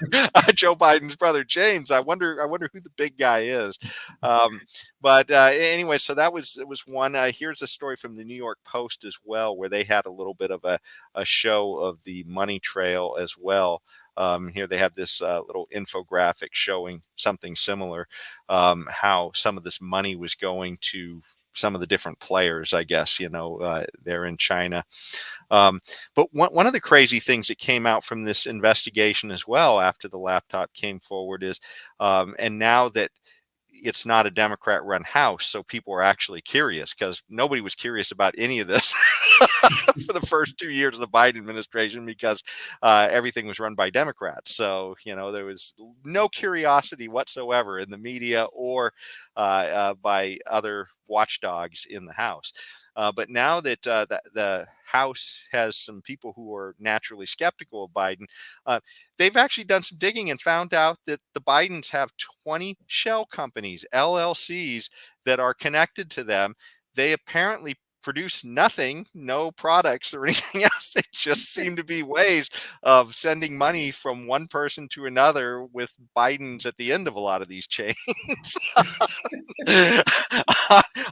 Joe Biden's brother James, I wonder who the big guy is. But anyway, so it was one. Here's a story from the New York Post as well, where they had a little bit of a show of the money trail as well. Here they have this little infographic showing something similar, how some of this money was going to some of the different players, I guess, there in China. But one of the crazy things that came out from this investigation as well after the laptop came forward is, and now that it's not a Democrat-run House, so people are actually curious, because nobody was curious about any of this for the first 2 years of the Biden administration, because everything was run by Democrats. So there was no curiosity whatsoever in the media or by other watchdogs in the House. But now that the House has some people who are naturally skeptical of Biden, they've actually done some digging and found out that the Bidens have 20 shell companies, LLCs, that are connected to them. They apparently produce nothing, no products or anything else. They just seem to be ways of sending money from one person to another, with Biden's at the end of a lot of these chains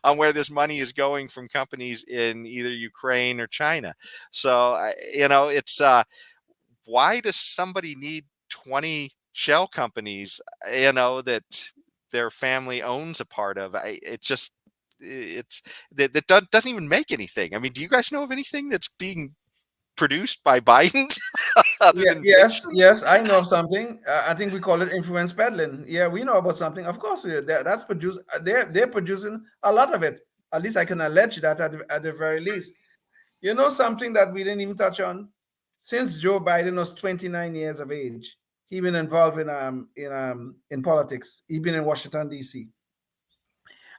on where this money is going from companies in either Ukraine or China. So, it's why does somebody need 20 shell companies, that their family owns a part of? That doesn't even make anything. I mean, do you guys know of anything that's being produced by Biden other than fiction? Yes, I know of something. I think we call it influence peddling. Yeah, we know about something. Of course, that's produced. They're producing a lot of it. At least I can allege that at the very least. You know something that we didn't even touch on? Since Joe Biden was 29 years of age, he been involved in politics. He been in Washington D.C.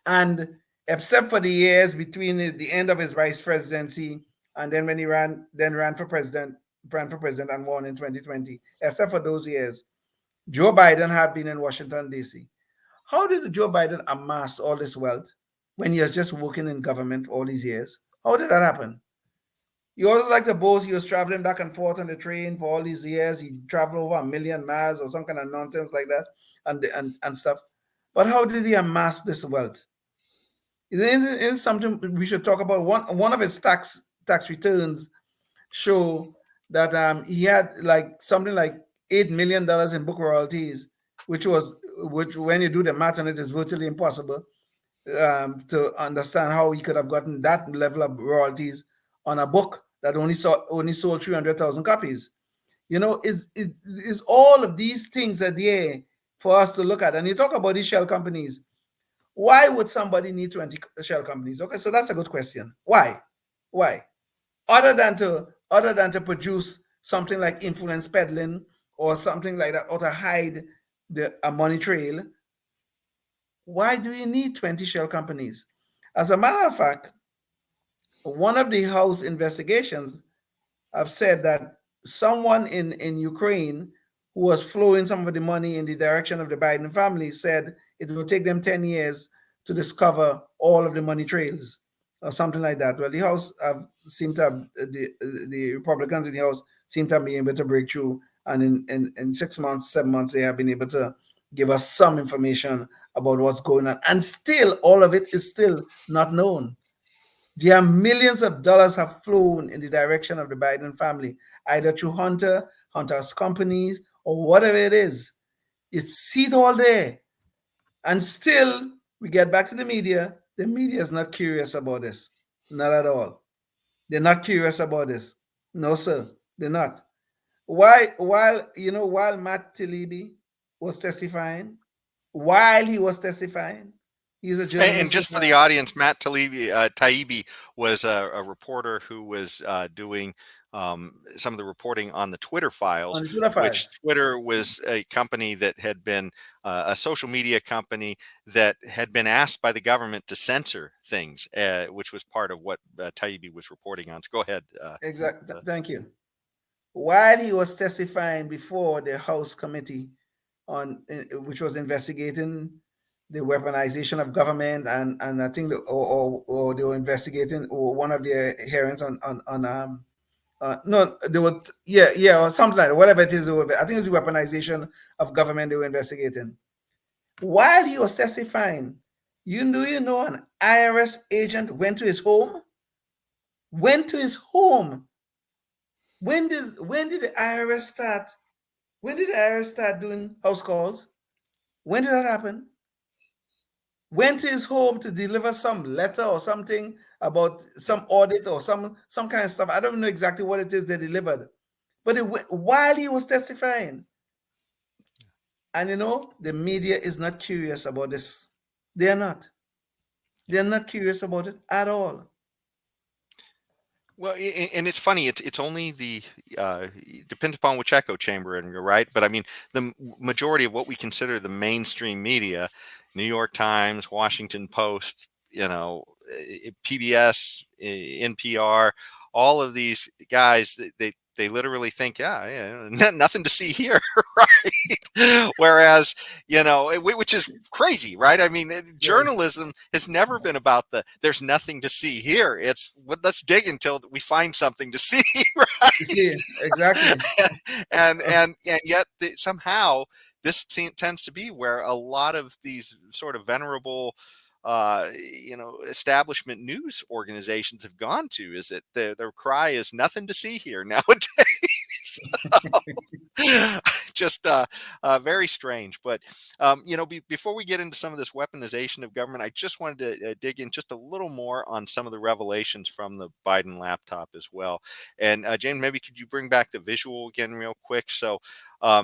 And except for the years between the end of his vice presidency and then when he ran for president and won in 2020, except for those years, Joe Biden had been in Washington D.C. How did Joe Biden amass all this wealth when he was just working in government all these years? How did that happen? He always like to boast he was traveling back and forth on the train for all these years. He traveled over 1,000,000 miles or some kind of nonsense like that and stuff. But how did he amass this wealth? It is something we should talk about. One of his tax returns show that he had like something like $8 million in book royalties, which when you do the math on it is virtually impossible to understand how he could have gotten that level of royalties on a book that only sold 300,000 copies. You know, it's all of these things are there for us to look at. And you talk about these shell companies. Why would somebody need 20 shell companies? Okay, so that's a good question. Why? Other than to produce something like influence peddling or something like that, or to hide a money trail, why do you need 20 shell companies? As a matter of fact, one of the House investigations have said that someone in Ukraine who was flowing some of the money in the direction of the Biden family said it will take them 10 years to discover all of the money trails or something like that. Well, the House seemed to have, the Republicans in the House seem to have been able to break through. And in 6 months, 7 months, they have been able to give us some information about what's going on. And still, all of it is still not known. There are millions of dollars have flown in the direction of the Biden family, either through Hunter's companies, or whatever it is. It's seed all there. And still, we get back to the media. The media is not curious about this. Not at all. They're not curious about this. No, sir. They're not. While Matt Taibbi was testifying, he's a journalist. And just for the audience, Matt Taibbi was a reporter who was doing some of the reporting on the Twitter files, which Twitter was a company that had been a social media company that had been asked by the government to censor things, which was part of what Taibbi was reporting on. So go ahead. Exactly. Thank you. While he was testifying before the House committee which was investigating the weaponization of government, and I think or they were investigating, or one of their hearings on no, they were or something like that, whatever it is. I think it's the weaponization of government they were investigating. While he was testifying, you know, an IRS agent went to his home. When did the IRS start? When did the IRS start doing house calls? When did that happen? Went to his home to deliver some letter or something about some audit or some kind of stuff. I don't know exactly what it is they delivered, but while he was testifying. And you know, the media is not curious about this. They're not. They're not curious about it at all. Well, and it's funny. It's only the depends upon which echo chamber, and you're right. But I mean, the majority of what we consider the mainstream media, New York Times, Washington Post, PBS, NPR, all of these guys, they literally think, nothing to see here, right? Whereas, which is crazy, right? I mean, journalism has never been about there's nothing to see here. It's let's dig until we find something to see, right? Yeah, exactly. and yet somehow this tends to be where a lot of these sort of venerable establishment news organizations have gone to, is that their cry is nothing to see here nowadays. Just very strange. But before we get into some of this weaponization of government, I just wanted to dig in just a little more on some of the revelations from the Biden laptop as well. And Jane, maybe could you bring back the visual again real quick? So by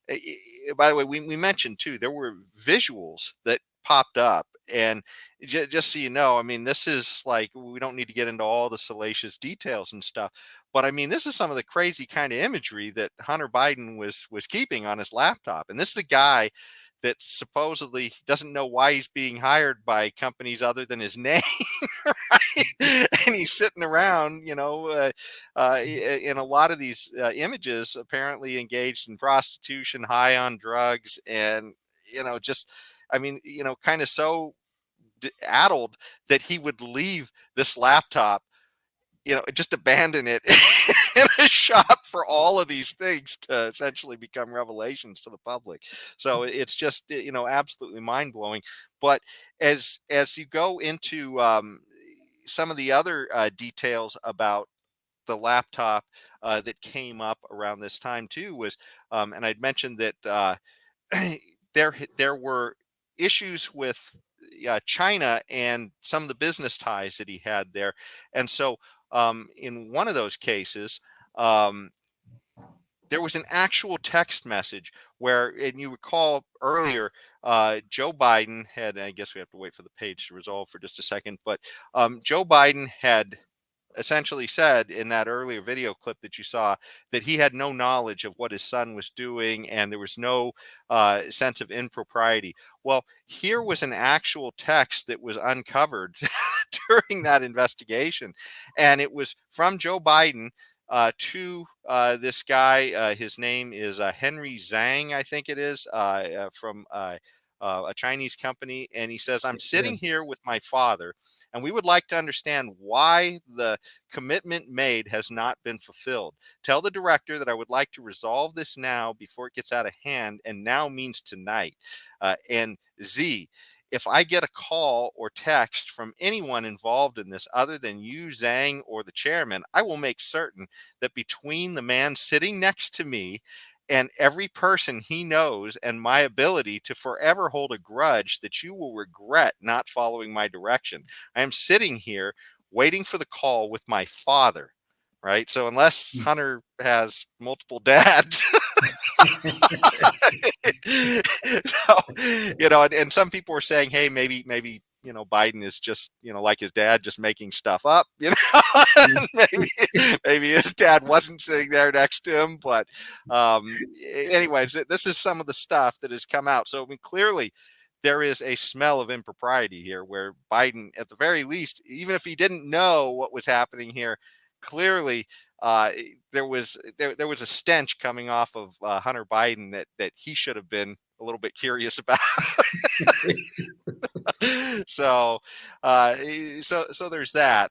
the way, we mentioned too, there were visuals that popped up And just so you know, I mean, this is like, we don't need to get into all the salacious details and stuff, but I mean, this is some of the crazy kind of imagery that Hunter Biden was keeping on his laptop. And this is the guy that supposedly doesn't know why he's being hired by companies other than his name, right? And he's sitting around, in a lot of these images, apparently engaged in prostitution, high on drugs, and just, I mean, kind of so addled that he would leave this laptop, just abandon it in a shop for all of these things to essentially become revelations to the public. So it's just, absolutely mind blowing. But as you go into some of the other details about the laptop that came up around this time too was, and I'd mentioned that there were issues with China and some of the business ties that he had there, and so in one of those cases, um, there was an actual text message where, and you recall earlier, Joe Biden had, I guess we have to wait for the page to resolve for just a second, but Joe Biden had essentially said in that earlier video clip that you saw that he had no knowledge of what his son was doing and there was no sense of impropriety. Well, here was an actual text that was uncovered during that investigation, and it was from Joe Biden to this guy. His name is Henry Zhang, I think it is, from a Chinese company. And he says, "I'm sitting here with my father, and we would like to understand why the commitment made has not been fulfilled. Tell the director that I would like to resolve this now before it gets out of hand, and now means tonight. And Z, if I get a call or text from anyone involved in this other than you, Zhang, or the chairman, I will make certain that between the man sitting next to me and every person he knows and my ability to forever hold a grudge that you will regret not following my direction. I am sitting here waiting for the call with my father." Right? So unless Hunter has multiple dads, so, and some people were saying, hey, maybe, Biden is just, like his dad, just making stuff up, maybe his dad wasn't sitting there next to him. But anyways, this is some of the stuff that has come out. So, I mean, clearly there is a smell of impropriety here where Biden, at the very least, even if he didn't know what was happening here, clearly there was a stench coming off of Hunter Biden that he should have been a little bit curious about. So there's that.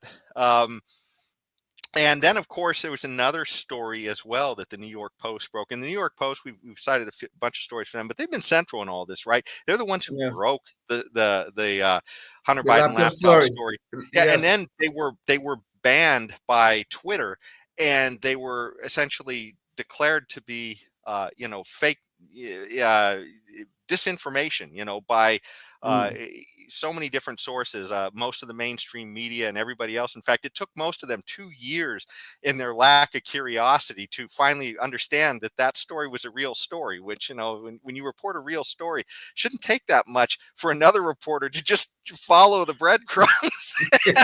And then, of course, there was another story as well that the New York Post broke. And the New York Post, we've cited a bunch of stories from them, but they've been central in all this, right? They're the ones who broke the Hunter Biden laptop story. Yeah, yes. And then they were banned by Twitter, and they were essentially declared to be, fake disinformation, by so many different sources, most of the mainstream media and everybody else. In fact, it took most of them 2 years in their lack of curiosity to finally understand that story was a real story, which, when you report a real story, shouldn't take that much for another reporter to just follow the breadcrumbs and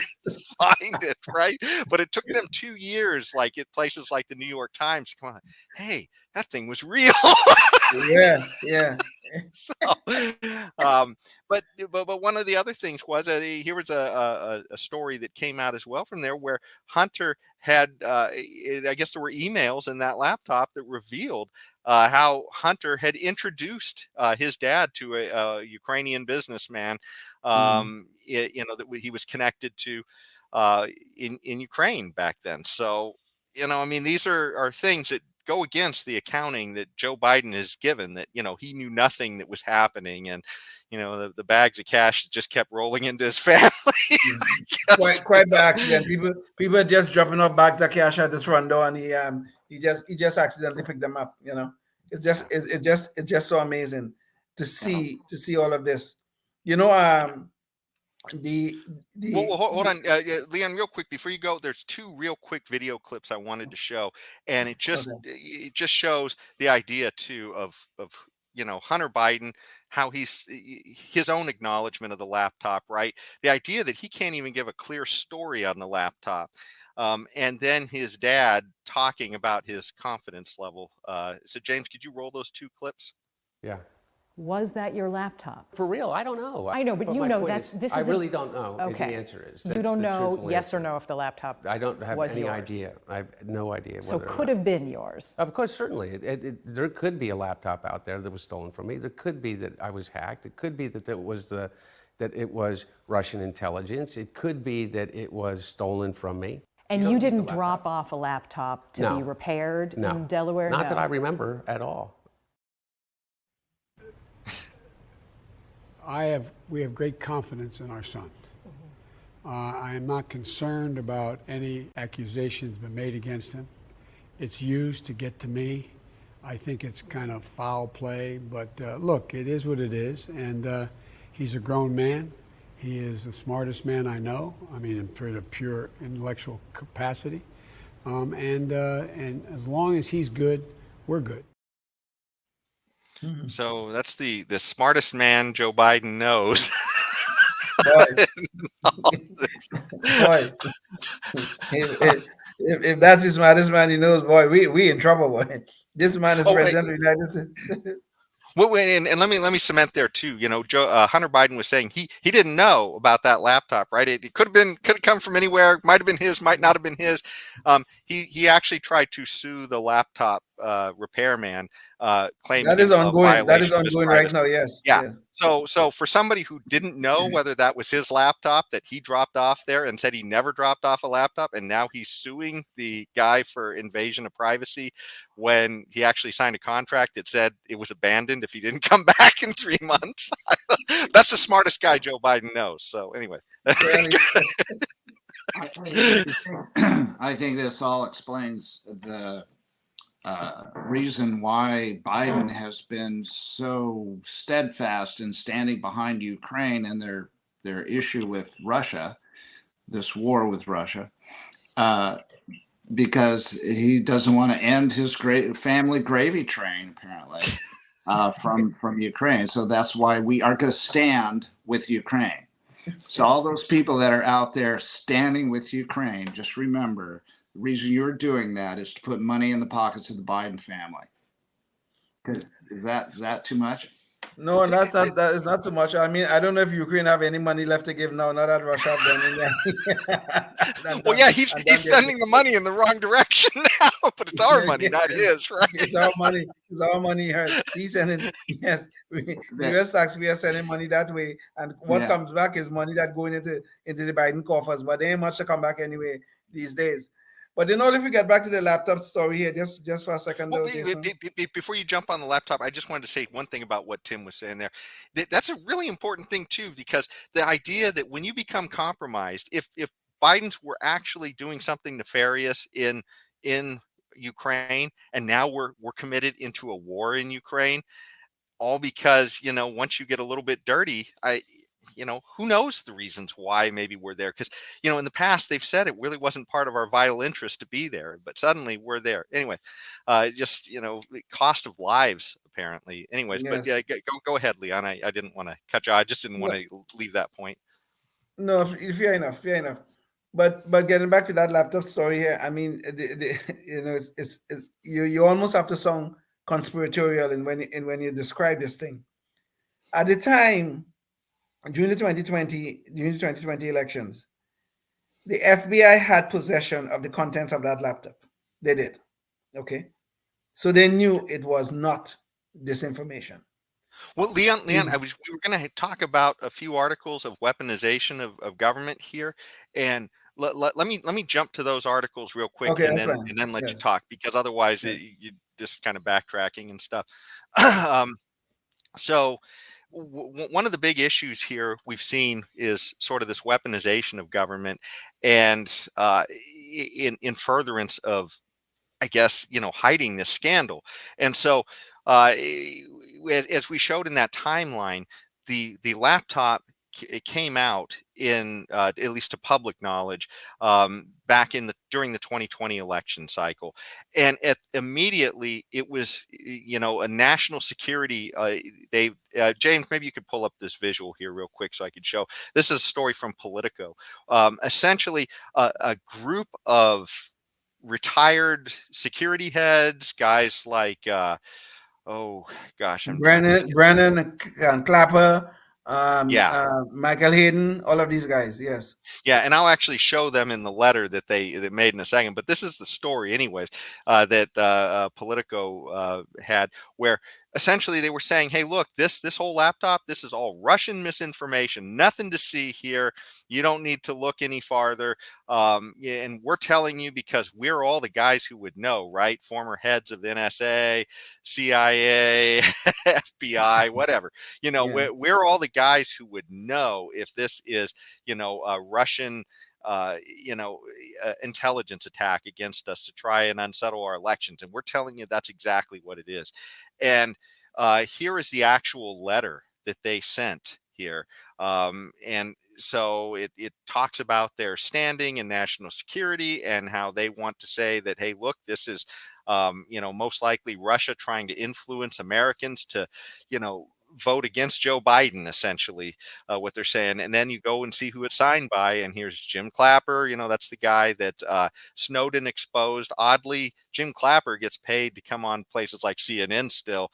find it, right? But it took them 2 years, like at places like the New York Times. Come on, hey, that thing was real. Yeah. So, but one of the other things was here was a story that came out as well from there where Hunter had, I guess there were emails in that laptop that revealed how Hunter had introduced his dad to a Ukrainian businessman, that he was connected to in Ukraine back then. So, I mean, these are things that go against the accounting that Joe Biden has given, that, he knew nothing that was happening. And, the bags of cash just kept rolling into his family. quite by accident. People are just dropping off bags of cash at this front door, and he just accidentally picked them up. It's just so amazing to see all of this. Well, hold on, Leon, real quick before you go. There's 2 real quick video clips I wanted to show, and it just shows the idea too of Hunter Biden, how he's his own acknowledgement of the laptop, right? The idea that he can't even give a clear story on the laptop. And then his dad talking about his confidence level. So James, could you roll those two clips? Yeah. Was that your laptop? For real, I don't know. I know, but you my know point that's is, this. I is really don't know. Okay. The answer is You don't the know truthful yes answer. or no if the laptop I don't have was any yours. idea. I have no idea. So whether or could not. have been yours. Of course, certainly. There could be a laptop out there that was stolen from me. There could be that I was hacked. It could be that it was Russian intelligence. It could be that it was stolen from me. And you didn't drop off a laptop to be repaired in Delaware? Not that I remember at all. We have great confidence in our son. I am not concerned about any accusations been made against him. It's used to get to me. I think it's kind of foul play, but look, it is what it is, and he's a grown man. He is the smartest man I know. I mean, in pure intellectual capacity, and as long as he's good, we're good. So that's the smartest man Joe Biden knows. Boy. Boy. If that's the smartest man he knows, boy, we in trouble, boy. This man is president of the United States. Well, and let me cement there too. Hunter Biden was saying he didn't know about that laptop, right? It could have come from anywhere. Might have been his, might not have been his. He actually tried to sue the laptop repairman, claiming that is ongoing. That is ongoing right now. Yes. Yeah. Yes. So for somebody who didn't know whether that was his laptop that he dropped off there and said he never dropped off a laptop, and now he's suing the guy for invasion of privacy when he actually signed a contract that said it was abandoned if he didn't come back in 3 months. That's the smartest guy Joe Biden knows. So anyway. I think this all explains the reason why Biden has been so steadfast in standing behind Ukraine and their issue with Russia, this war with Russia, because he doesn't want to end his family gravy train, apparently, from Ukraine. So that's why we are going to stand with Ukraine. So all those people that are out there standing with Ukraine, just remember, the reason you're doing that is to put money in the pockets of the Biden family. Is that too much? No, that is not too much. I mean, I don't know if Ukraine have any money left to give now. Not that Russia well, yeah, he's sending the money in the wrong direction now, but it's our money, not his, right? It's our money. It's our money. He's sending. Yes, the U.S. taxpayers sending money that way, and what comes back is money that going into the Biden coffers. But there ain't much to come back anyway these days. But if we get back to the laptop story here, just for a second, well, before you jump on the laptop, I just wanted to say one thing about what Tim was saying there. That's a really important thing too, because the idea that when you become compromised, if Biden's were actually doing something nefarious in Ukraine, and now we're committed into a war in Ukraine, all because once you get a little bit dirty, who knows the reasons why maybe we're there? Because, in the past, they've said it really wasn't part of our vital interest to be there, but suddenly we're there. Anyway, the cost of lives, apparently. Anyways, yes. But go ahead, Leon. I didn't want to cut you. I just didn't want to leave that point. No, fair enough. But getting back to that laptop story here, I mean, you almost have to sound conspiratorial when you describe this thing. At the time, during the 2020 elections, the FBI had possession of the contents of that laptop. They did. Okay. So they knew it was not disinformation. Well, Leon, we were going to talk about a few articles of weaponization of government here, and let me jump to those articles real quick, okay, and then let you talk, because otherwise you just kind of backtracking and stuff. So one of the big issues here we've seen is sort of this weaponization of government, and in furtherance of, I guess, hiding this scandal. And so as we showed in that timeline, the laptop it came out in at least to public knowledge back in during the 2020 election cycle, and immediately it was a national security. James, maybe you could pull up this visual here real quick so I could show. This is a story from Politico. Essentially, a group of retired security heads, guys like oh gosh, I'm Brennan and Clapper, yeah. Michael Hayden, all of these guys. Yes. Yeah, and I'll actually show them in the letter that they made in a second. But this is the story, anyways, that Politico had, where essentially they were saying, "Hey, look, this whole laptop, this is all Russian misinformation. Nothing to see here. You don't need to look any farther. And we're telling you because we're all the guys who would know, right? Former heads of NSA, CIA, FBI, whatever. We're all the guys who would know if this is, Russian, intelligence attack against us to try and unsettle our elections. And we're telling you that's exactly what it is." And here is the actual letter that they sent here. And so it talks about their standing in national security and how they want to say that, hey, look, this is, most likely Russia trying to influence Americans to, vote against Joe Biden, essentially, what they're saying. And then you go and see who it's signed by. And here's Jim Clapper. That's the guy that Snowden exposed. Oddly, Jim Clapper gets paid to come on places like CNN still.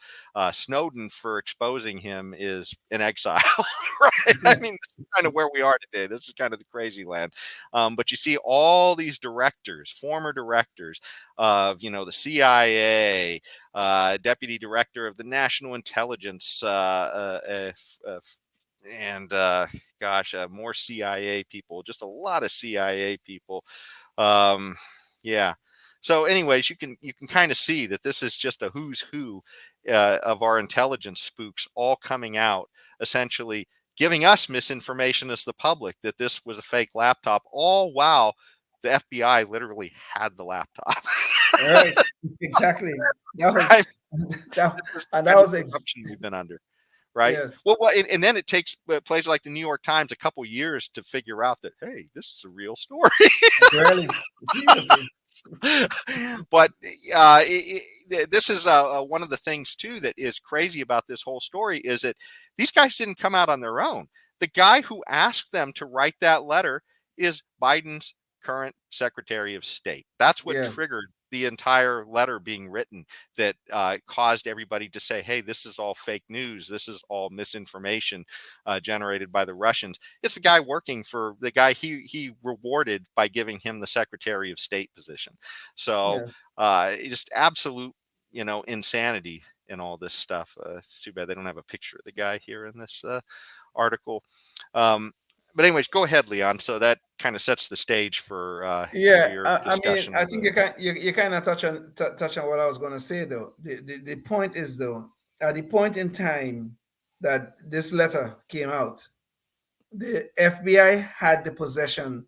Snowden, for exposing him, is in exile, right? I mean, this is kind of where we are today. This is kind of the crazy land. But you see all these directors, former directors of, the CIA, deputy director of the National Intelligence, and more CIA people, just a lot of CIA people. Yeah. So anyways, you can kind of see that this is just a who's who of our intelligence spooks all coming out, essentially giving us misinformation as the public that this was a fake laptop, all while the FBI literally had the laptop. Right. Exactly. That was corruption we've been under. Right. Yes. Well, and then it takes places like the New York Times a couple years to figure out that, hey, this is a real story. Really? But this is one of the things too that is crazy about this whole story is that these guys didn't come out on their own. The guy who asked them to write that letter is Biden's current Secretary of State. That's what triggered the entire letter being written that caused everybody to say, hey, this is all fake news. This is all misinformation generated by the Russians. It's the guy working for the guy he rewarded by giving him the Secretary of State position. So just absolute, insanity in all this stuff. It's too bad they don't have a picture of the guy here in this article. But anyways, go ahead, Leon. So that kind of sets the stage for your discussion. I think you kind of touch on what I was going to say, though. The point is, though, at the point in time that this letter came out, the FBI had possession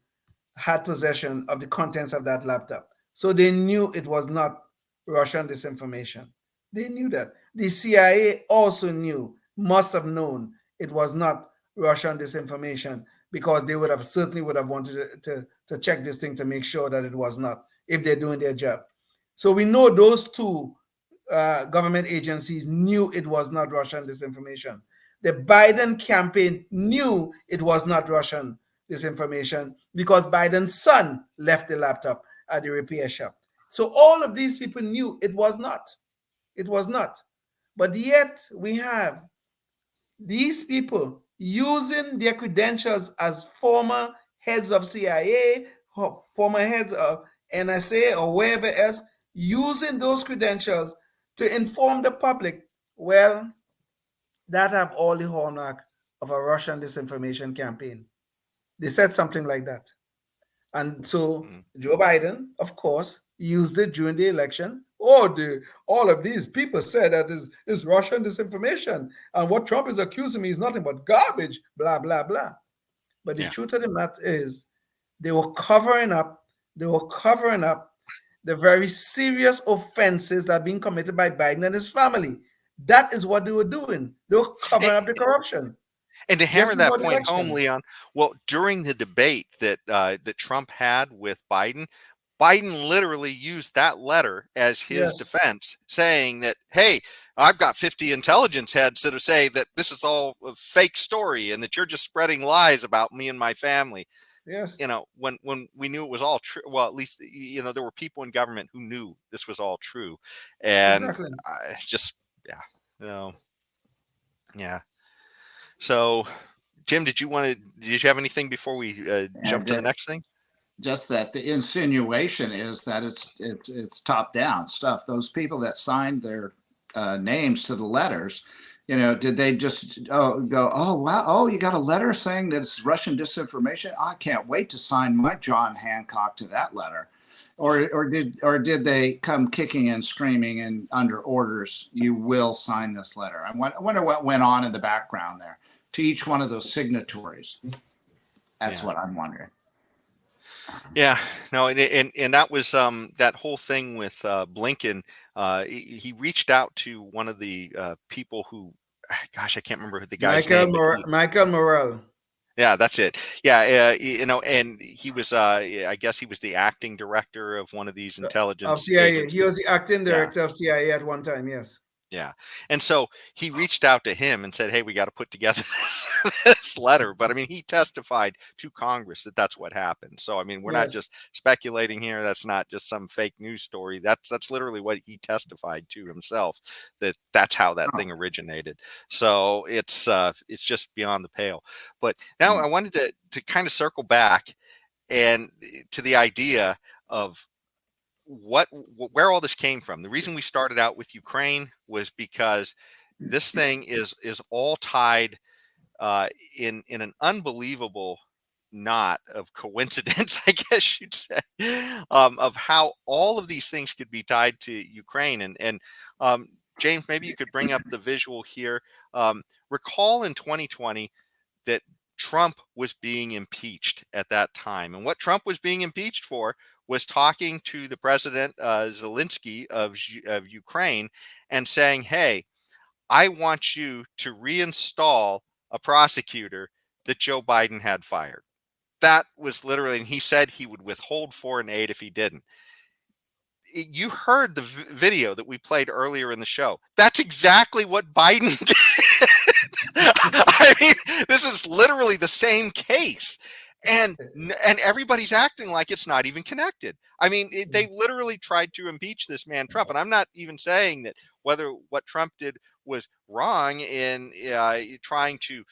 of the contents of that laptop, so they knew it was not Russian disinformation. They knew that. The CIA also must have known it was not Russian disinformation, because they certainly would have wanted to check this thing to make sure that it was not, if they're doing their job. So we know those two government agencies knew it was not Russian disinformation. The Biden campaign knew it was not Russian disinformation because Biden's son left the laptop at the repair shop. So all of these people knew it was not. It was not. But yet we have these people using their credentials as former heads of CIA, former heads of NSA, or wherever else, using those credentials to inform the public. Well, that have all the hallmark of a Russian disinformation campaign. They said something like that. And so Joe Biden, of course, used it during the election. All of these people said that is Russian disinformation, and what Trump is accusing me is nothing but garbage, blah, blah, blah. But the truth of the matter is they were covering up the very serious offenses that are being committed by Biden and his family. That is what they were doing. They were covering up the corruption. And to hammer just that before the point home, election. Leon, well, during the debate that Trump had with Biden, Biden literally used that letter as his Yes, defense, saying that, hey, I've got 50 intelligence heads that say that this is all a fake story and that you're just spreading lies about me and my family. yes, You know, when we knew it was all true, well, at least, you know, there were people in government who knew this was all true. And exactly. just, yeah, you know, yeah. So, Tim, did you have anything before we jump to the next thing? Just that the insinuation is that it's top down stuff. Those people that signed their names to the letters, you know, did they just go, oh wow, oh, you got a letter saying that it's Russian disinformation? I can't wait to sign my John Hancock to that letter. Or did they come kicking and screaming and under orders, you will sign this letter? I wonder what went on in the background there to each one of those signatories. That's what I'm wondering. Yeah, no, and that was that whole thing with Blinken. He reached out to one of the people who, gosh, I can't remember the guy's name. Michael Morrell. Yeah, that's it. Yeah, you know, and he was, I guess he was the acting director of one of these Of intelligence CIA. agencies. He was the acting Yeah. director of CIA at one time, yes. Yeah. And so he reached out to him and said, hey, we got to put together this letter. But I mean, he testified to Congress that that's what happened. So, I mean, we're not Yes. just speculating here. That's not just some fake news story. That's literally what he testified to himself, that's how that thing originated. So it's just beyond the pale. But now I wanted to kind of circle back and to the idea of where all this came from. The reason we started out with Ukraine was because this thing is all tied in an unbelievable knot of coincidence, I guess you'd say, of how all of these things could be tied to Ukraine. And James, maybe you could bring up the visual here. Recall in 2020 that Trump was being impeached at that time. And what Trump was being impeached for was talking to the president, Zelensky of Ukraine, and saying, hey, I want you to reinstall a prosecutor that Joe Biden had fired. That was literally, and he said he would withhold foreign aid if he didn't. You heard the video that we played earlier in the show. That's exactly what Biden did. I mean, this is literally the same case. And everybody's acting like it's not even connected. I mean, they literally tried to impeach this man, Trump. And I'm not even saying that whether what Trump did was wrong in trying to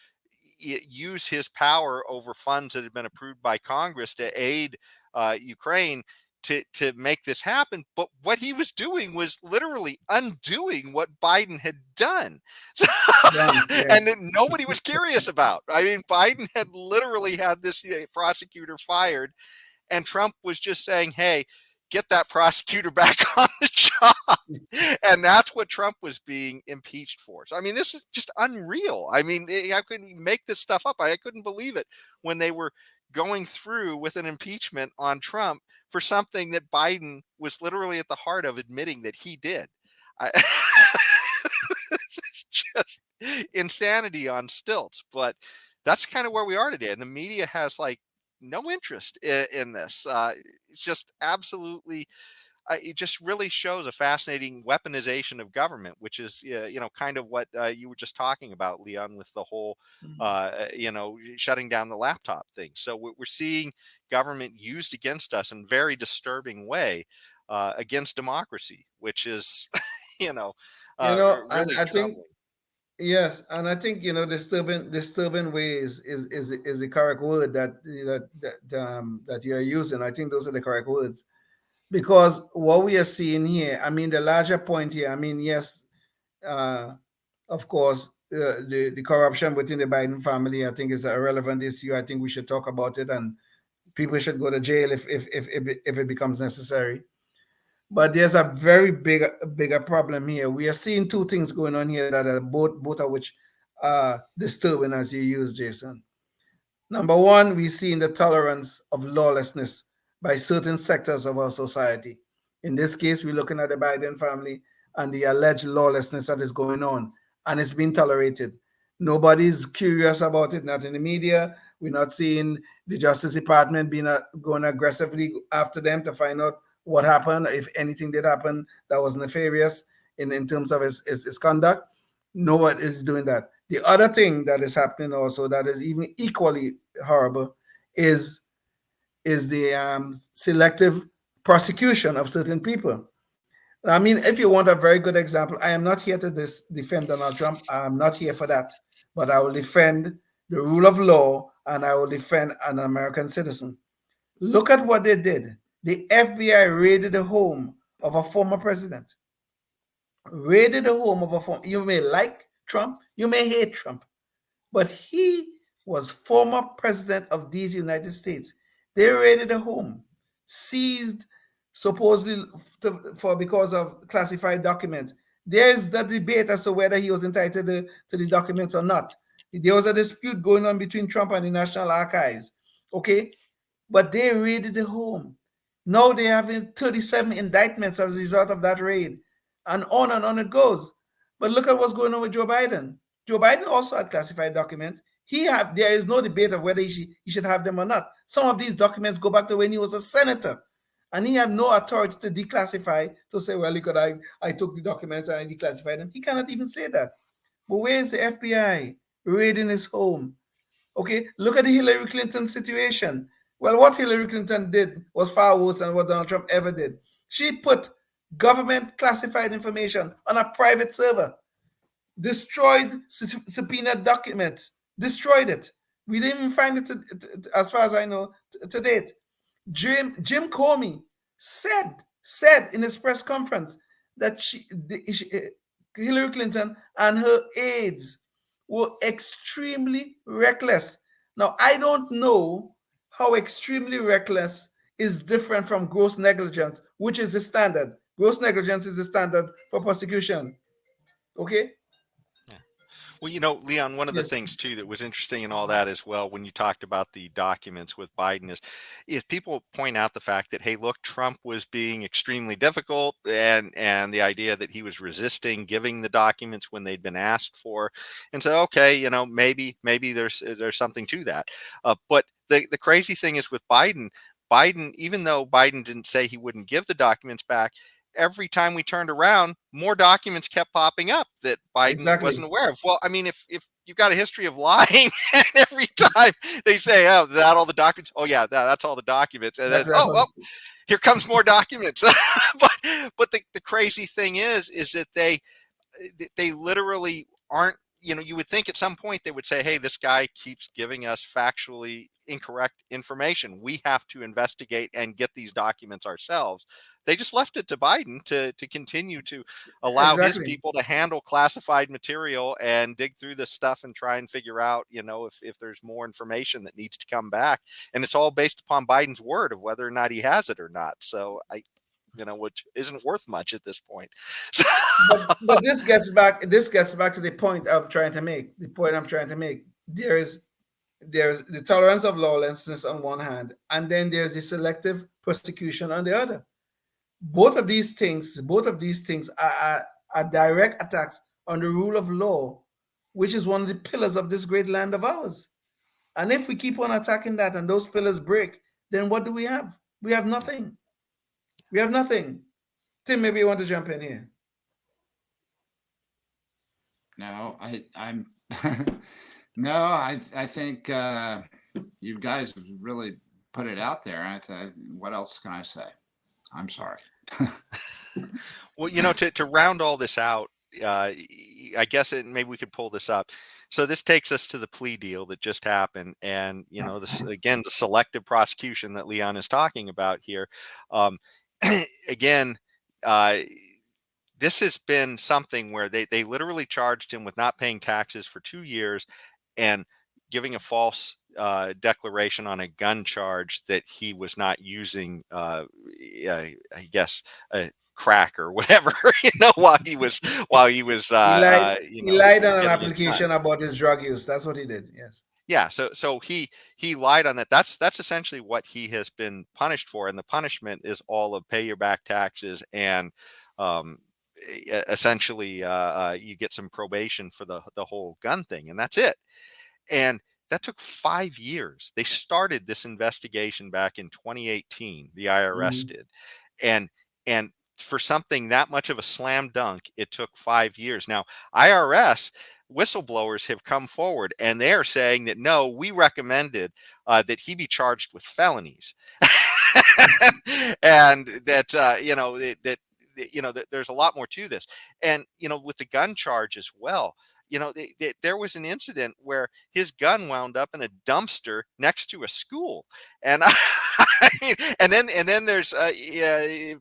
use his power over funds that had been approved by Congress to aid Ukraine to make this happen. But what he was doing was literally undoing what Biden had done. And then nobody was curious about. I mean, Biden had literally had this prosecutor fired, and Trump was just saying, hey, get that prosecutor back on the job. And that's what Trump was being impeached for. So, I mean, this is just unreal. I mean, I couldn't make this stuff up. I couldn't believe it when they were going through with an impeachment on Trump for something that Biden was literally at the heart of admitting that he did. It's just insanity on stilts, but that's kind of where we are today. And the media has like no interest in this. It's just absolutely, it just really shows a fascinating weaponization of government, which is, kind of what you were just talking about, Leon, with the whole, shutting down the laptop thing. So we're seeing government used against us in a very disturbing way against democracy, which is, really and I think troubling. yes, and I think disturbing way is the correct word that you're using. I think those are the correct words. Because what we are seeing here, I mean, the larger point here, I mean, yes, of course, the corruption within the Biden family, I think, is a relevant issue. I think we should talk about it, and people should go to jail if it becomes necessary. But there's a very bigger problem here. We are seeing two things going on here that are both of which are disturbing, as you use, Jason. Number one, we see in the tolerance of lawlessness by certain sectors of our society. In this case, we're looking at the Biden family and the alleged lawlessness that is going on, and it's being tolerated. Nobody's curious about it, not in the media. We're not seeing the Justice Department going aggressively after them to find out what happened, if anything did happen that was nefarious in terms of his conduct. No one is doing that. The other thing that is happening also that is even equally horrible is the selective prosecution of certain people. I mean, if you want a very good example, I am not here to defend Donald Trump. I'm not here for that. But I will defend the rule of law and I will defend an American citizen. Look at what they did. The FBI raided the home of a former president. Raided the home of a former. You may like Trump, you may hate Trump, but he was former president of these United States. They raided the home, seized supposedly because of classified documents. There's the debate as to whether he was entitled to the documents or not. There was a dispute going on between Trump and the National Archives. Okay, but they raided the home. Now they have 37 indictments as a result of that raid, and on it goes. But look at what's going on with Joe Biden. Joe Biden also had classified documents. There is no debate of whether he should have them or not. Some of these documents go back to when he was a senator, and he had no authority to declassify, to say, well, look, I took the documents and I declassified them. He cannot even say that. But where is the FBI raiding his home? Okay, look at the Hillary Clinton situation. Well, what Hillary Clinton did was far worse than what Donald Trump ever did. She put government classified information on a private server, destroyed subpoenaed documents, destroyed it. We didn't even find it, as far as I know, to date. Jim Comey said in his press conference that Hillary Clinton and her aides were extremely reckless. Now, I don't know how extremely reckless is different from gross negligence, which is the standard. Gross negligence is the standard for prosecution. Okay? Well, Leon, one of the things too that was interesting in all that as well, when you talked about the documents with Biden, is people point out the fact that, hey, look, Trump was being extremely difficult, and the idea that he was resisting giving the documents when they'd been asked for, and so okay, maybe there's something to that. But the crazy thing is with Biden, even though Biden didn't say he wouldn't give the documents back, every time we turned around, more documents kept popping up that Biden wasn't aware of. Well, I mean, if you've got a history of lying, and every time they say, "Oh, that all the documents," oh yeah, that's all the documents, and then well, here comes more documents. but the crazy thing is that they literally aren't. You would think at some point they would say, hey, this guy keeps giving us factually incorrect information. We have to investigate and get these documents ourselves. They just left it to Biden to continue to allow his people to handle classified material and dig through this stuff and try and figure out, if there's more information that needs to come back. And it's all based upon Biden's word of whether or not he has it or not. So which isn't worth much at this point. but this gets back to the point I'm trying to make. There's the tolerance of lawlessness on one hand, and then there's the selective prosecution on the other. Both of these things are direct attacks on the rule of law, which is one of the pillars of this great land of ours. And if we keep on attacking that and those pillars break, then what do we have? We have nothing. We have nothing. Tim, maybe you want to jump in here. No, I'm no, I think you guys really put it out there. What else can I say? I'm sorry. Well, to round all this out, I guess maybe we could pull this up. So this takes us to the plea deal that just happened, and this again, the selective prosecution that Leon is talking about here. Again, this has been something where they literally charged him with not paying taxes for 2 years and giving a false declaration on a gun charge that he was not using, I guess, crack or whatever, while he was he lied on an application about his drug use. That's what he did. Yes. Yeah, so he lied on that. That's essentially what he has been punished for, and the punishment is all of pay your back taxes and essentially you get some probation for the whole gun thing, and that's it. And that took 5 years. They started this investigation back in 2018. The IRS did, and for something that much of a slam dunk, it took 5 years. Now, IRS whistleblowers have come forward, and they are saying that no, we recommended that he be charged with felonies, and that that there's a lot more to this. And with the gun charge as well. There was an incident where his gun wound up in a dumpster next to a school, and I mean, and then there's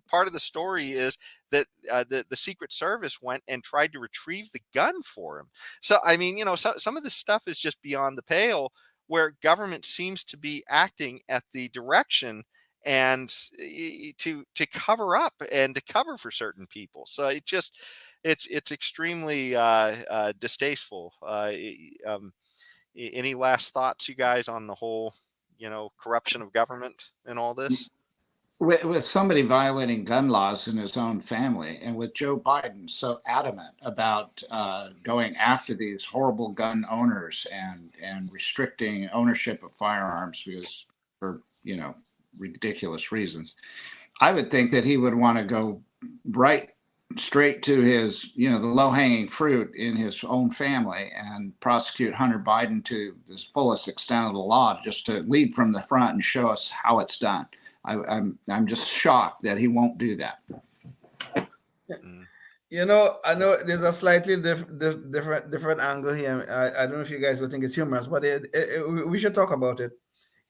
part of the story is that the Secret Service went and tried to retrieve the gun for him. So I mean, some of this stuff is just beyond the pale, where government seems to be acting at the direction and to cover up and to cover for certain people. So it's extremely distasteful. Any last thoughts, you guys, on the whole, corruption of government and all this? With somebody violating gun laws in his own family, and with Joe Biden so adamant about going after these horrible gun owners and restricting ownership of firearms because for ridiculous reasons, I would think that he would want to go right straight to his, the low-hanging fruit in his own family and prosecute Hunter Biden to the fullest extent of the law, just to lead from the front and show us how it's done. I'm just shocked that he won't do that. I know there's a slightly different angle here. I don't know if you guys would think it's humorous, but we should talk about it.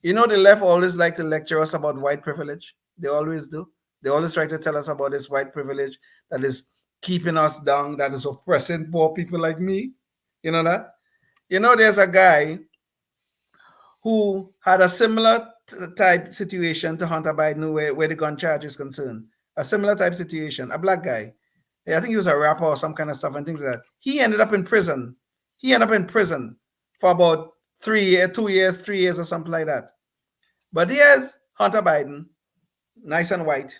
The left always like to lecture us about white privilege. They always do. They always try to tell us about this white privilege that is keeping us down, that is oppressing poor people like me. You know that? There's a guy who had a similar type situation to Hunter Biden where the gun charge is concerned. A similar type situation, a black guy. I think he was a rapper or some kind of stuff and things like that. He ended up in prison. For about 3 years, 3 years or something like that. But here's Hunter Biden, nice and white,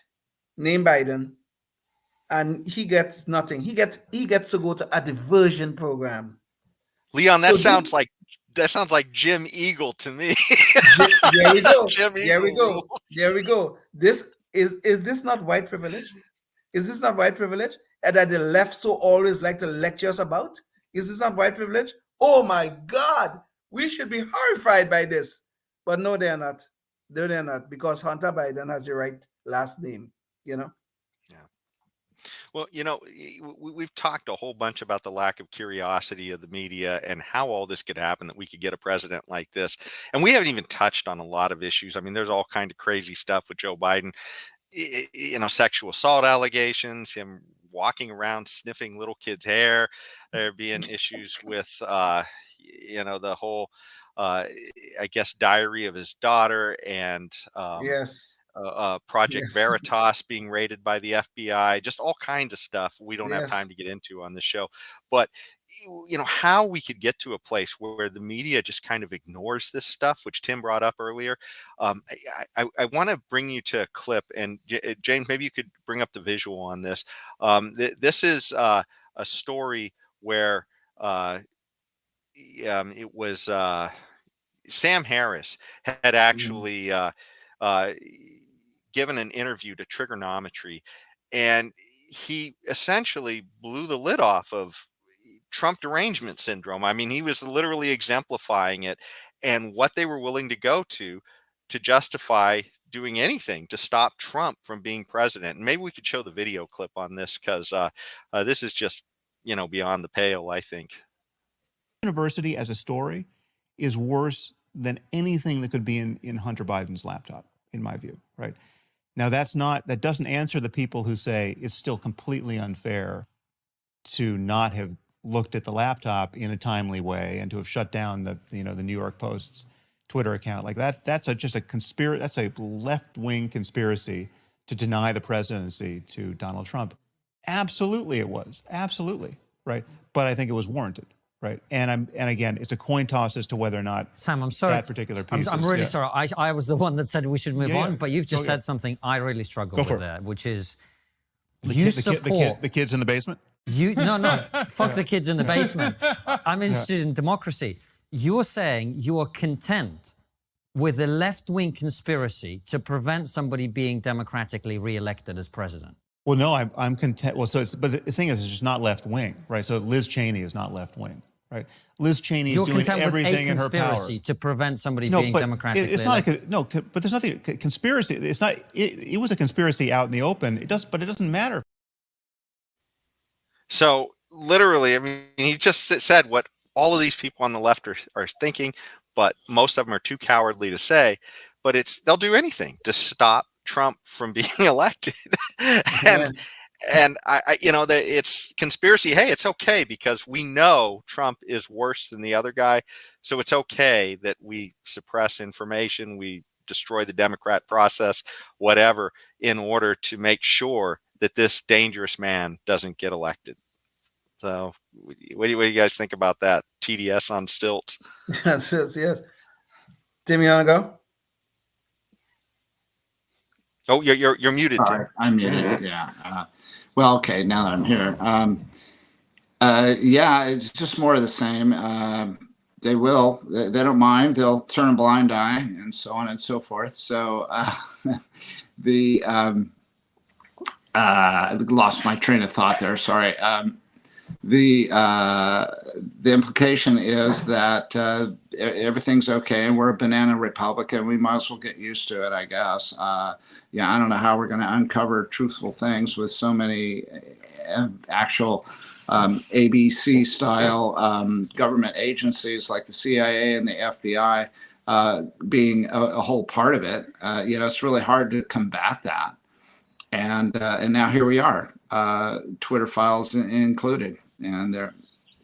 named Biden, and he gets nothing. He gets to go to a diversion program. Leon, that sounds like Jim Eagle to me. There we go. There we go. Is this not white privilege? Is this not white privilege? And that the left so always like to lecture us about? Is this not white privilege? Oh my God, we should be horrified by this. But no, they're not. No, they're not, because Hunter Biden has the right last name, Yeah. Well, we've talked a whole bunch about the lack of curiosity of the media and how all this could happen, that we could get a president like this. And we haven't even touched on a lot of issues. I mean, there's all kind of crazy stuff with Joe Biden, sexual assault allegations, him walking around sniffing little kids' hair. There being issues with, the whole, I guess, diary of his daughter and yes. Project Veritas being raided by the FBI, just all kinds of stuff we don't have time to get into on this show. But, how we could get to a place where the media just kind of ignores this stuff, which Tim brought up earlier. I want to bring you to a clip, and James, maybe you could bring up the visual on this. This is a story where it was Sam Harris had actually given an interview to Trigonometry, and he essentially blew the lid off of Trump derangement syndrome. I mean, he was literally exemplifying it, and what they were willing to go to justify doing anything to stop Trump from being president. And maybe we could show the video clip on this, because this is just, beyond the pale, I think. University as a story is worse than anything that could be in Hunter Biden's laptop, in my view, right? Now, that doesn't answer the people who say it's still completely unfair to not have looked at the laptop in a timely way and to have shut down the New York Post's Twitter account. Like that's just a conspiracy. That's a left-wing conspiracy to deny the presidency to Donald Trump. Absolutely, it was. Absolutely, right? But I think it was warranted. Right, and again, it's a coin toss as to whether or not Sam, I'm sorry. That particular piece. I'm really sorry. I was the one that said we should move on, but you've just said something I really struggle with there, which is The kids in the basement? No, fuck the kids in the basement. I'm interested in democracy. You're saying you are content with a left-wing conspiracy to prevent somebody being democratically re-elected as president. Well, no, I'm content. Well, but the thing is, it's just not left-wing, right? So Liz Cheney is not left-wing, right? Liz Cheney is doing everything in her power. You're content with a conspiracy to prevent somebody being democratically elected. But there's nothing, conspiracy, it's not, it was a conspiracy out in the open. But it doesn't matter. So literally, I mean, he just said what all of these people on the left are thinking, but most of them are too cowardly to say. But they'll do anything to stop Trump from being elected. And I that it's conspiracy. Hey, it's okay because we know Trump is worse than the other guy, so it's okay that we suppress information, we destroy the Democrat process, whatever, in order to make sure that this dangerous man doesn't get elected. So what do you guys think about that? TDS on stilts. On stilts, yes. Tim, you want to go? Oh, you're muted, Tim. I'm muted, yeah. Well, okay, now that I'm here. Yeah, it's just more of the same. They don't mind. They'll turn a blind eye and so on and so forth. So lost my train of thought there. Sorry. The implication is that everything's okay and we're a banana republic and we might as well get used to it, I guess. Yeah, I don't know how we're going to uncover truthful things with so many actual ABC style government agencies like the CIA and the FBI being a whole part of it. It's really hard to combat that. And now here we are, Twitter files included. And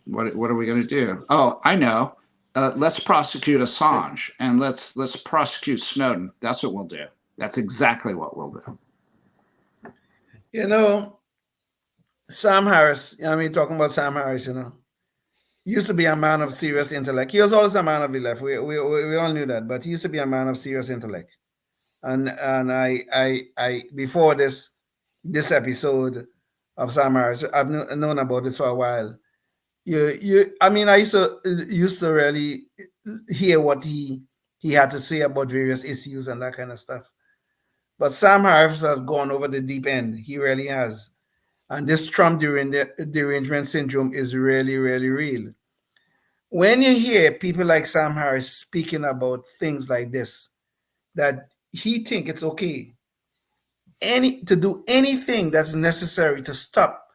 what are we going to do? Oh, I know. Let's prosecute Assange and let's prosecute Snowden. That's what we'll do. That's exactly what we'll do. Sam Harris, talking about Sam Harris, used to be a man of serious intellect. He was always a man of the left. We all knew that, but he used to be a man of serious intellect. And I before this episode of Sam Harris, I've known about this for a while. I used to really hear what he had to say about various issues and that kind of stuff. But Sam Harris has gone over the deep end. He really has. And this Trump derangement syndrome is really, really real. When you hear people like Sam Harris speaking about things like this, that he think it's okay to do anything that's necessary to stop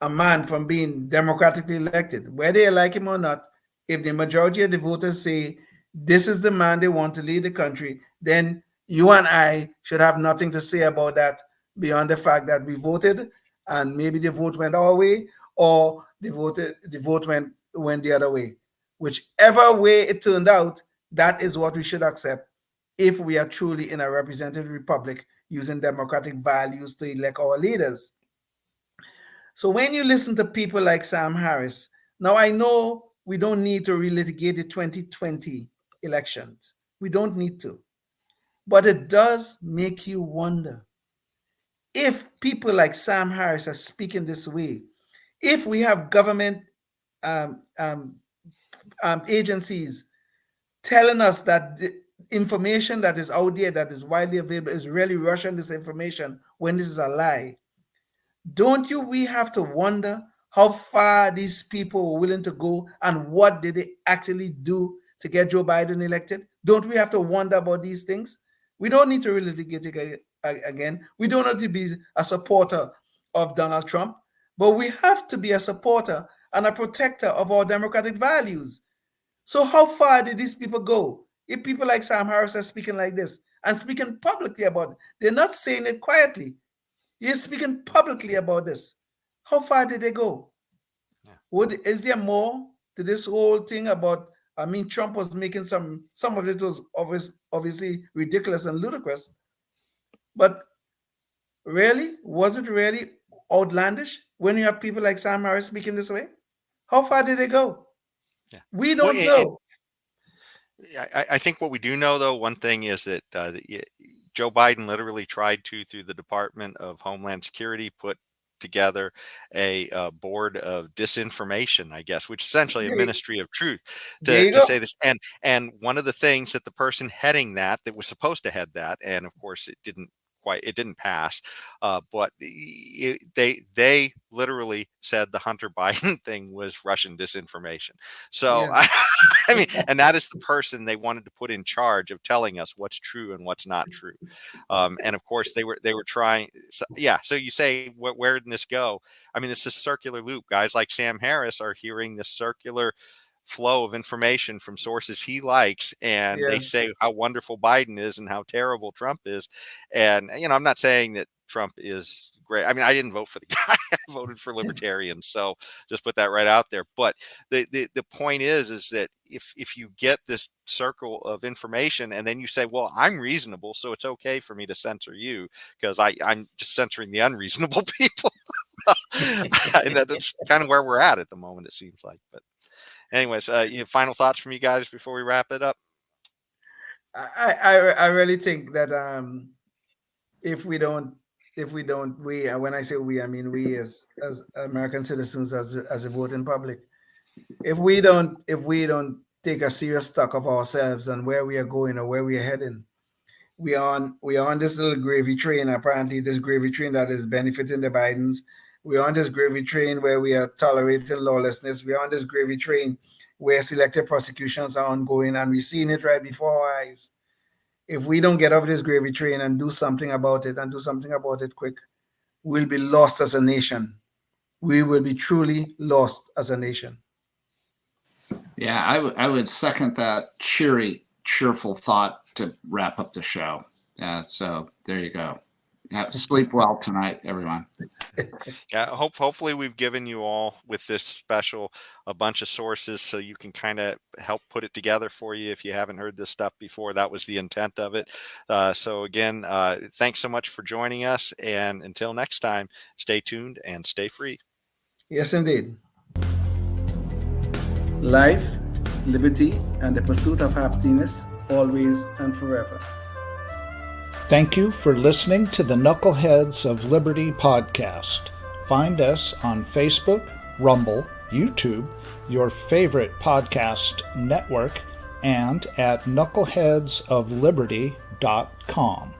a man from being democratically elected, whether you like him or not, if the majority of the voters say this is the man they want to lead the country, then you and I should have nothing to say about that beyond the fact that we voted and maybe the vote went our way or the vote went the other way. Whichever way it turned out, that is what we should accept if we are truly in a representative republic using democratic values to elect our leaders. So when you listen to people like Sam Harris, now I know we don't need to relitigate the 2020 elections. We don't need to. But it does make you wonder if people like Sam Harris are speaking this way, if we have government agencies telling us that the information that is out there that is widely available is really Russian disinformation when this is a lie, we have to wonder how far these people were willing to go and what did they actually do to get Joe Biden elected? Don't we have to wonder about these things? We don't need to really litigate it again. We don't have to be a supporter of Donald Trump, but we have to be a supporter and a protector of our democratic values. So how far did these people go? If people like Sam Harris are speaking like this and speaking publicly about it, they're not saying it quietly. You're speaking publicly about this. How far did they go? Yeah. Is there more to this whole thing about, Trump was making some of it was obviously ridiculous and ludicrous, but really, was it really outlandish when you have people like Sam Harris speaking this way? How far did they go? Yeah. We don't know. I think what we do know, though, one thing is that Joe Biden literally tried to, through the Department of Homeland Security, put together a board of disinformation, I guess, which is essentially a ministry of truth to say this. And one of the things that the person heading that was supposed to head that, and of course it didn't pass, but they literally said the Hunter Biden thing was Russian disinformation. So I mean, and that is the person they wanted to put in charge of telling us what's true and what's not true. And of course they were trying. So you say, where did this go? I mean, it's a circular loop. Guys like Sam Harris are hearing this circular flow of information from sources he likes, and they say how wonderful Biden is and how terrible Trump is. And I'm not saying that Trump is great. I mean, I didn't vote for the guy. I voted for libertarians, so just put that right out there. But the point is that if you get this circle of information and then you say, well, I'm reasonable, so it's okay for me to censor you because I'm just censoring the unreasonable people. And that's kind of where we're at the moment, it seems like. But anyways, final thoughts from you guys before we wrap it up? I really think that when I say we, I mean we as American citizens, as a voting public, if we don't take a serious stock of ourselves and where we are going or where we are heading, we are on this little gravy train. Apparently, this gravy train that is benefiting the Bidens. We're on this gravy train where we are tolerating lawlessness. We're on this gravy train where selective prosecutions are ongoing, and we're seeing it right before our eyes. If we don't get off this gravy train and do something about it, and do something about it quick, we'll be lost as a nation. We will be truly lost as a nation. Yeah, I would second that cheerful thought to wrap up the show. So there you go. Sleep well tonight, everyone. Yeah, hopefully we've given you all with this special a bunch of sources so you can kind of help put it together for you if you haven't heard this stuff before. That was the intent of it. So again, thanks so much for joining us, and until next time, stay tuned and stay free. Yes, indeed. Life, liberty, and the pursuit of happiness, always and forever. Thank you for listening to the Knuckleheads of Liberty podcast. Find us on Facebook, Rumble, YouTube, your favorite podcast network, and at knuckleheadsofliberty.com.